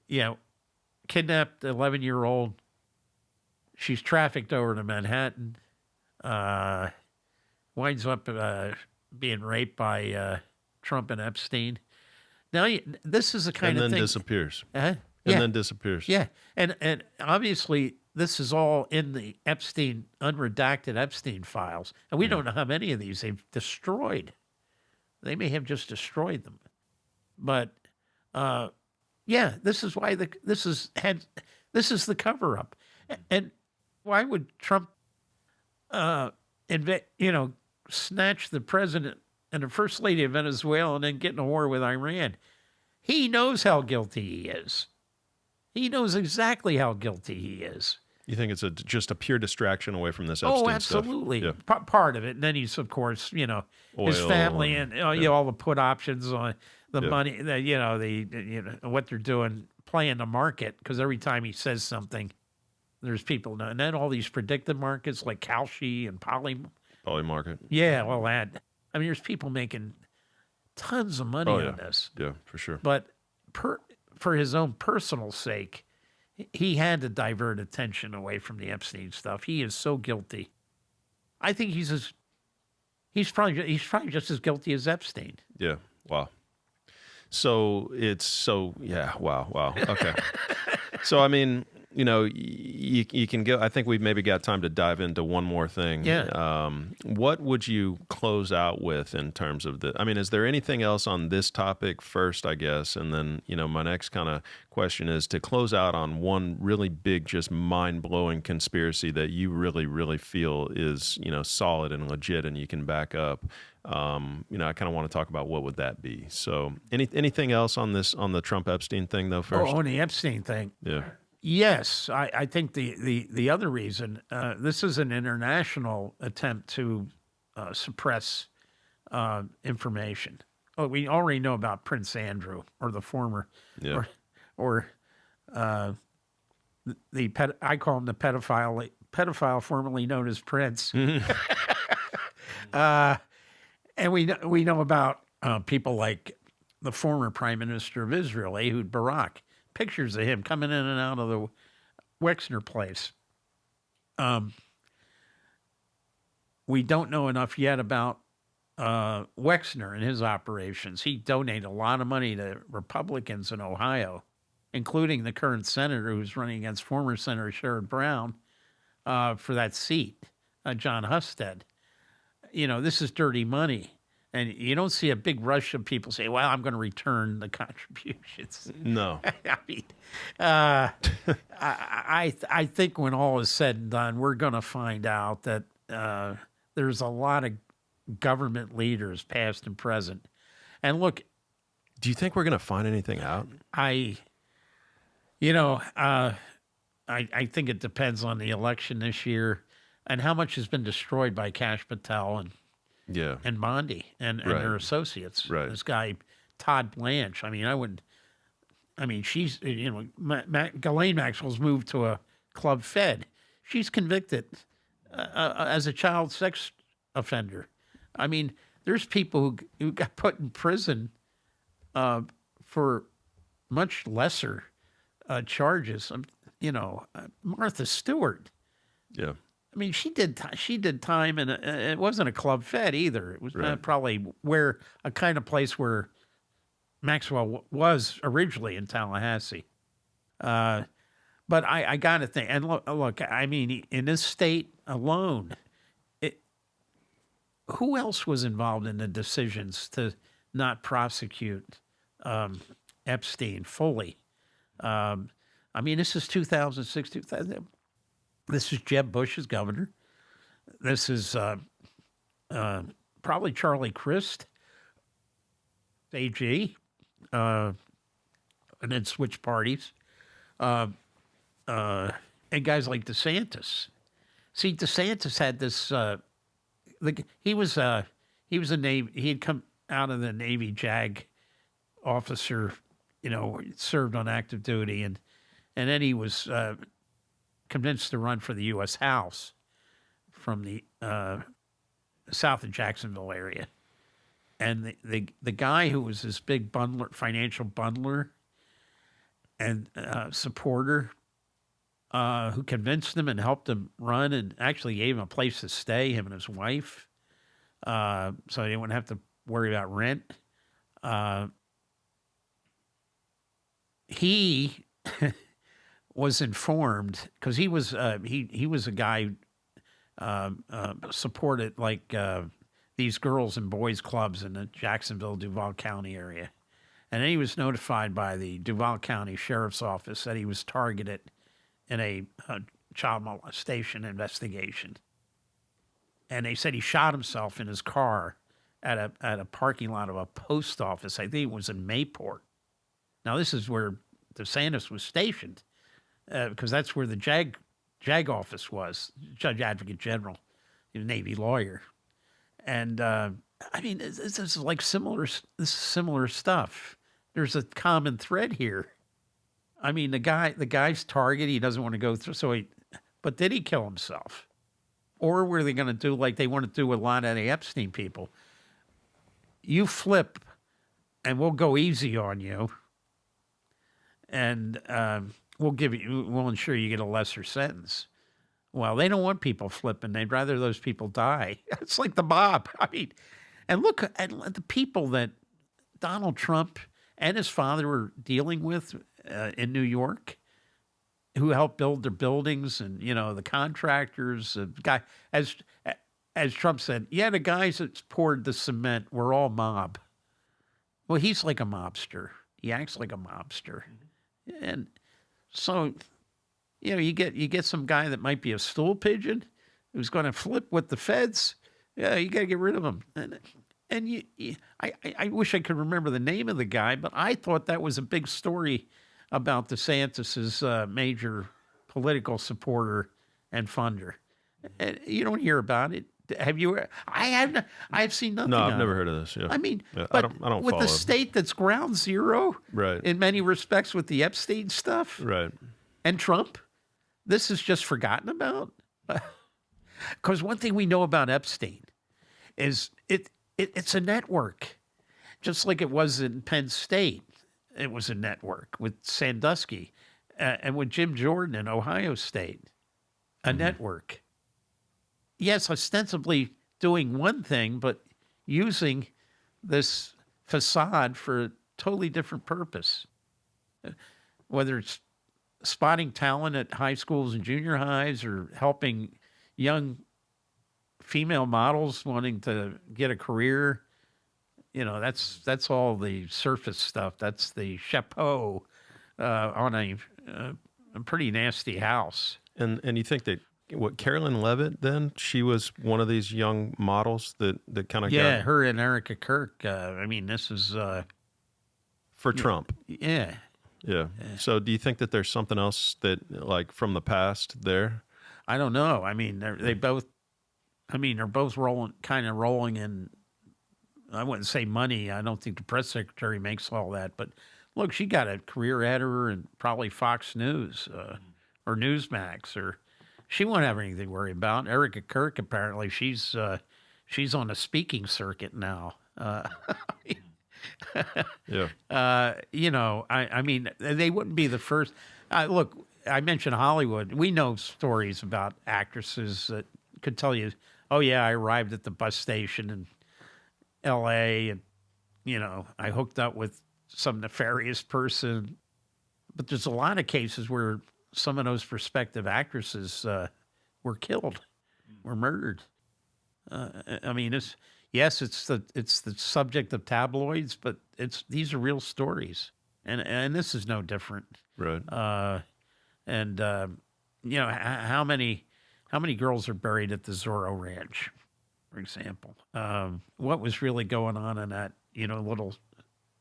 kidnapped 11-year-old. She's trafficked over to Manhattan. Winds up being raped by Trump and Epstein. Now this is the kind and of then thing. Disappears. Yeah. And then disappears. Yeah, and obviously this is all in the unredacted Epstein files, and we don't know how many of these they've destroyed. They may have just destroyed them, but this is why this is the cover up, and why would Trump, snatch the president and the first lady of Venezuela and then get in a war with Iran? He knows how guilty he is. He knows exactly how guilty he is. You think it's just a pure distraction away from this Epstein absolutely. stuff? Yeah. Part of it. And then he's, of course, his family and all the put options on the money, what they're doing, playing the market. Because every time he says something, there's people. And then all these predictive markets like Kalshi and Poly market. Yeah, well, there's people making tons of money on this. Yeah, for sure. But for his own personal sake, he had to divert attention away from the Epstein stuff. He is so guilty. I think he's probably just as guilty as Epstein. Yeah. Wow. Wow. Okay. So I mean, you can go. I think we've maybe got time to dive into one more thing. Yeah. What would you close out with in terms of is there anything else on this topic first, I guess? And then, my next kind of question is to close out on one really big, just mind-blowing conspiracy that you really, really feel is, solid and legit and you can back up. I kind of want to talk about what would that be. So anything else on the Trump Epstein thing though first? On the Epstein thing. Yeah. Yes, I think the other reason, this is an international attempt to suppress information. Oh, we already know about Prince Andrew, or the former, or I call him the pedophile formerly known as Prince. And we know about people like the former Prime Minister of Israel, Ehud Barak. Pictures of him coming in and out of the Wexner place. We don't know enough yet about Wexner and his operations. He donated a lot of money to Republicans in Ohio, including the current senator who's running against former Senator Sherrod Brown for that seat, John Husted. This is dirty money. And you don't see a big rush of people say, "Well, I'm going to return the contributions." No. I think when all is said and done, we're going to find out that there's a lot of government leaders, past and present. And look, do you think we're going to find anything out? I think it depends on the election this year and how much has been destroyed by Kash Patel and Bondi and their associates. Right. This guy, Todd Blanche. She's, Ghislaine Maxwell's moved to a club fed. She's convicted as a child sex offender. There's people who got put in prison for much lesser charges. Martha Stewart. Yeah. She did time, and it wasn't a club fed either. It was probably a kind of place where Maxwell was originally in Tallahassee. But I got to think, and look, I mean, in this state alone, it, who else was involved in the decisions to not prosecute Epstein fully? I mean, this is 2006, 2000. This is Jeb Bush's governor. This is probably Charlie Crist, AG, and then switch parties. And guys like DeSantis. See, DeSantis had this. He was a Navy. He had come out of the Navy JAG officer. Served on active duty, and then he was convinced to run for the U.S. House from the south of Jacksonville area. And the guy who was this big bundler, financial bundler, and supporter, who convinced him and helped him run and actually gave him a place to stay, him and his wife, so they wouldn't have to worry about rent. He was informed because he was a guy supported like these girls and boys clubs in the Jacksonville, Duval County area. And then he was notified by the Duval County Sheriff's Office that he was targeted in a child molestation investigation. And they said he shot himself in his car at a parking lot of a post office. I think it was in Mayport. Now, this is where DeSantis was stationed, because that's where the JAG office was, Judge Advocate General, a Navy lawyer. And I mean, this is like similar stuff. There's a common thread here. I mean, the guy's target, he doesn't want to go through. But did he kill himself? Or were they going to do like they want to do with a lot of the Epstein people? You flip, and we'll go easy on you, and we'll ensure you get a lesser sentence. Well, they don't want people flipping. They'd rather those people die. It's like the mob. I mean, and look at the people that Donald Trump and his father were dealing with in New York, who helped build their buildings, and the contractors. The guy, as Trump said, yeah, the guys that poured the cement were all mob. Well, he's like a mobster. He acts like a mobster, and so you get some guy that might be a stool pigeon who's going to flip with the feds. Yeah, you got to get rid of him. And I wish I could remember the name of the guy, but I thought that was a big story about DeSantis's major political supporter and funder. And you don't hear about it. Have you? I've seen nothing. No, I've never heard of this. Yeah. I mean, yeah, but I don't with follow. the state that's ground zero, Right. in many respects, with the Epstein stuff, Right. and Trump, this is just forgotten about. Because one thing we know about Epstein is it's a network, just like it was in Penn State. It was a network with Sandusky and with Jim Jordan in Ohio State, a network. Yes, ostensibly doing one thing, but using this facade for a totally different purpose. Whether it's spotting talent at high schools and junior highs, or helping young female models wanting to get a career, that's all the surface stuff. That's the chapeau on a pretty nasty house. And you think that Carolyn Levitt, then she was one of these young models that kind of got her and Erica Kirk. I mean, this is for Trump. Yeah. So do you think that there's something else that, like, from the past there? I don't know. I mean, they're both rolling in, I wouldn't say money. I don't think the press secretary makes all that. But look, she got a career ahead of her, and probably Fox News or Newsmax, or she won't have anything to worry about. Erica Kirk, apparently, she's on a speaking circuit now. Yeah. I mean, they wouldn't be the first. Look, I mentioned Hollywood. We know stories about actresses that could tell you, oh, yeah, I arrived at the bus station in L.A. and, I hooked up with some nefarious person. But there's a lot of cases where some of those prospective actresses were killed, were murdered. I mean, it's the subject of tabloids, but these are real stories, and this is no different. Right. And how many girls are buried at the Zorro Ranch, for example? What was really going on in that little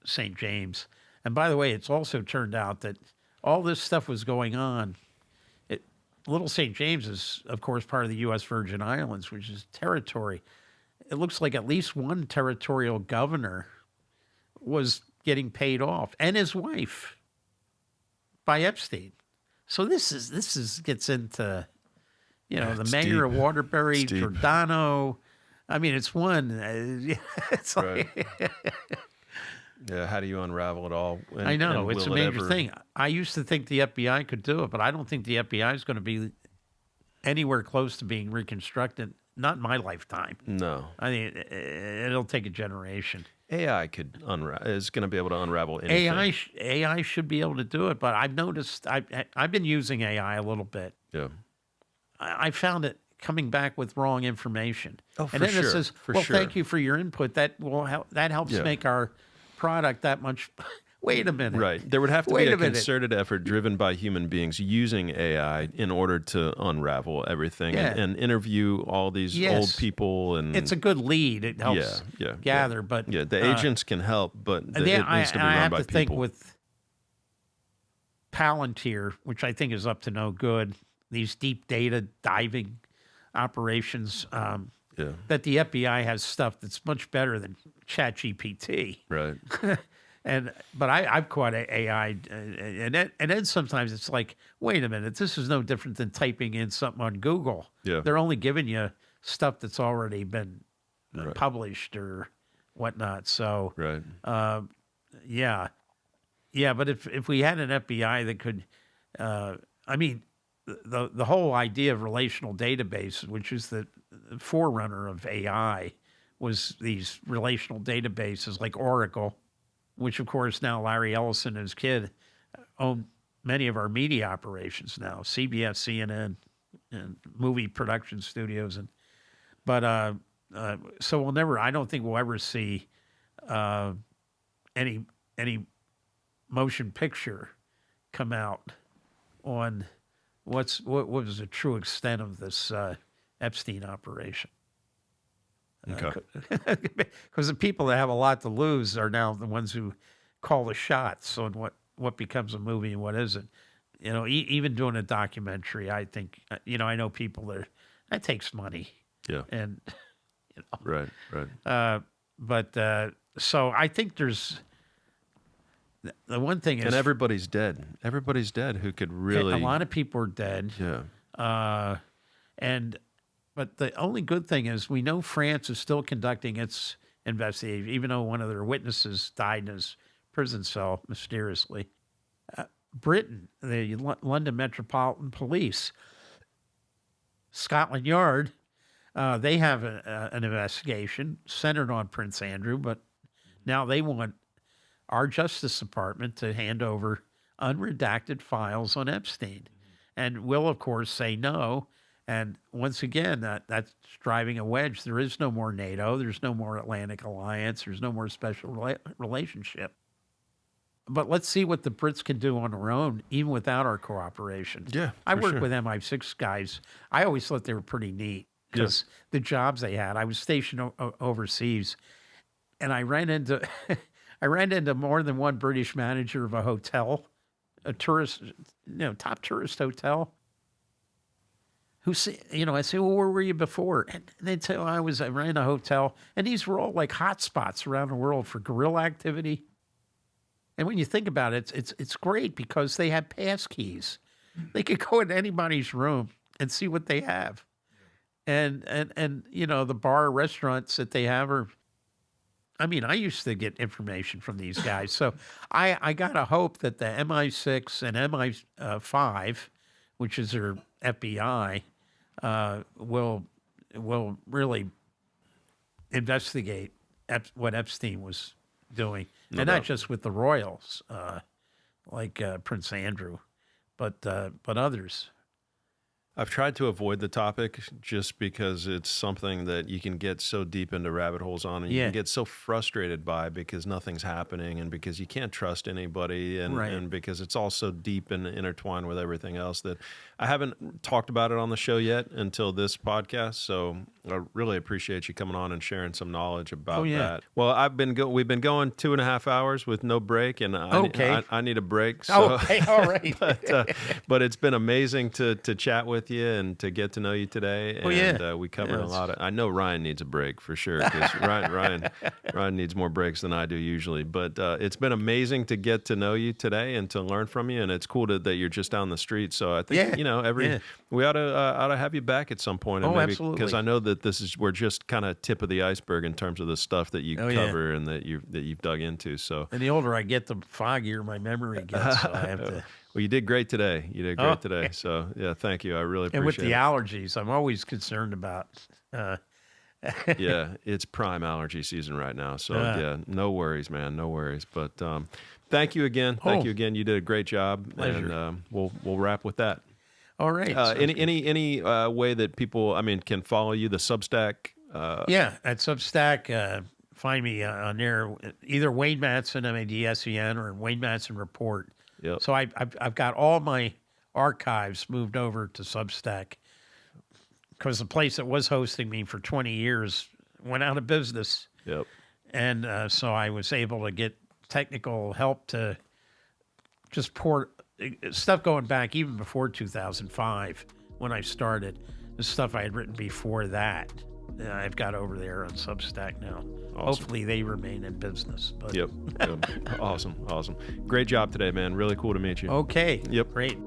St. James? And by the way, it's also turned out that all this stuff was going on. Little St. James is, of course, part of the U.S. Virgin Islands, which is territory. It looks like at least one territorial governor was getting paid off, and his wife, by Epstein. So this gets into, the mayor of Waterbury, Giordano. I mean, it's one. It's like. Right. Yeah, how do you unravel it all? I know, it's a major thing. I used to think the FBI could do it, but I don't think the FBI is going to be anywhere close to being reconstructed. Not in my lifetime. No. I mean, it'll take a generation. AI is going to be able to unravel anything. AI should be able to do it, but I've noticed, I've been using AI a little bit. Yeah. I found it coming back with wrong information. Oh, for and then sure. It says, thank you for your input. That helps make our product that much. Wait a minute. Right. There would have to be a concerted effort driven by human beings using AI in order to unravel everything and interview all these old people. And it's a good lead. It helps gather. But the agents can help, but it needs to be run by people. I have to think with Palantir, which I think is up to no good, these deep data diving operations, that the FBI has stuff that's much better than ChatGPT. Right. But I've caught AI, and then sometimes it's like, wait a minute, this is no different than typing in something on Google. Yeah. They're only giving you stuff that's already been published or whatnot. So, right. But if we had an FBI that could, the whole idea of relational database, which is the forerunner of AI, was these relational databases like Oracle, which, of course, now Larry Ellison and his kid own many of our media operations now, CBS, CNN, and movie production studios. So I don't think we'll ever see any motion picture come out on what was the true extent of this Epstein operation. Okay. Because the people that have a lot to lose are now the ones who call the shots on what becomes a movie and what isn't. Even doing a documentary, I think, I know people that takes money. Yeah. And, Right. So I think there's the one thing is. And everybody's dead. Everybody's dead who could really. A lot of people are dead. Yeah. But the only good thing is we know France is still conducting its investigation, even though one of their witnesses died in his prison cell mysteriously. Britain, the London Metropolitan Police, Scotland Yard, they have an investigation centered on Prince Andrew, but now they want our Justice Department to hand over unredacted files on Epstein. And we'll, of course, say no. And once again, that's driving a wedge. There is no more NATO. There's no more Atlantic Alliance. There's no more special relationship. But let's see what the Brits can do on their own, even without our cooperation. Yeah, I worked with MI6 guys. I always thought they were pretty neat because the jobs they had. I was stationed overseas, and I ran into more than one British manager of a hotel, a tourist, top tourist hotel. Who say, I say, well, where were you before? And they'd say, I ran a hotel. And these were all like hot spots around the world for guerrilla activity. And when you think about it, it's great because they have pass keys. They could go in anybody's room and see what they have. And the bar restaurants that they have are, I used to get information from these guys. So I got to hope that the MI6 and MI5, which is their FBI, will really investigate what Epstein was doing, and not just with the royals, like Prince Andrew, but others. I've tried to avoid the topic just because it's something that you can get so deep into rabbit holes on, and you Yeah. can get so frustrated by because nothing's happening, and because you can't trust anybody, and, Right. and because it's all so deep and intertwined with everything else that I haven't talked about it on the show yet until this podcast. So I really appreciate you coming on and sharing some knowledge about yeah. that. Well, we've been going 2.5 hours with no break, and Okay. I need a break. So. Okay, all right. But it's been amazing to chat with you and to get to know you today. Oh, And yeah. we covered a Yes. lot of. I know Ryan needs a break for sure, because Ryan needs more breaks than I do usually. But it's been amazing to get to know you today and to learn from you. And it's cool that you're just down the street. So I think Yeah. we ought to have you back at some point. And Oh, maybe, absolutely. because I know that we're just kind of tip of the iceberg in terms of the stuff that you Oh, yeah. cover and that you've dug into. So. And the older I get, the foggier my memory gets. So I have to. Well, you did great today. You did great Oh. today. So yeah, thank you. I really And with appreciate the it. allergies, I'm always concerned about. Yeah, it's prime allergy season right now. So yeah, no worries, man, no worries. But thank you again. Thank Oh. you again. You did a great job. Pleasure. And we'll wrap with that. All right. sounds good. Any way that people, can follow you? The Substack. Yeah, at Substack, find me on there, either Wayne Madsen, Madsen, or Wayne Madsen Report. Yep. So I've got all my archives moved over to Substack because the place that was hosting me for 20 years went out of business. Yep. And so I was able to get technical help to just port stuff going back even before 2005 when I started. The stuff I had written before that, I've got over there on Substack now. Awesome. Hopefully they remain in business. But Yep. Awesome. Great job today, man. Really cool to meet you. Okay. Yep. Great.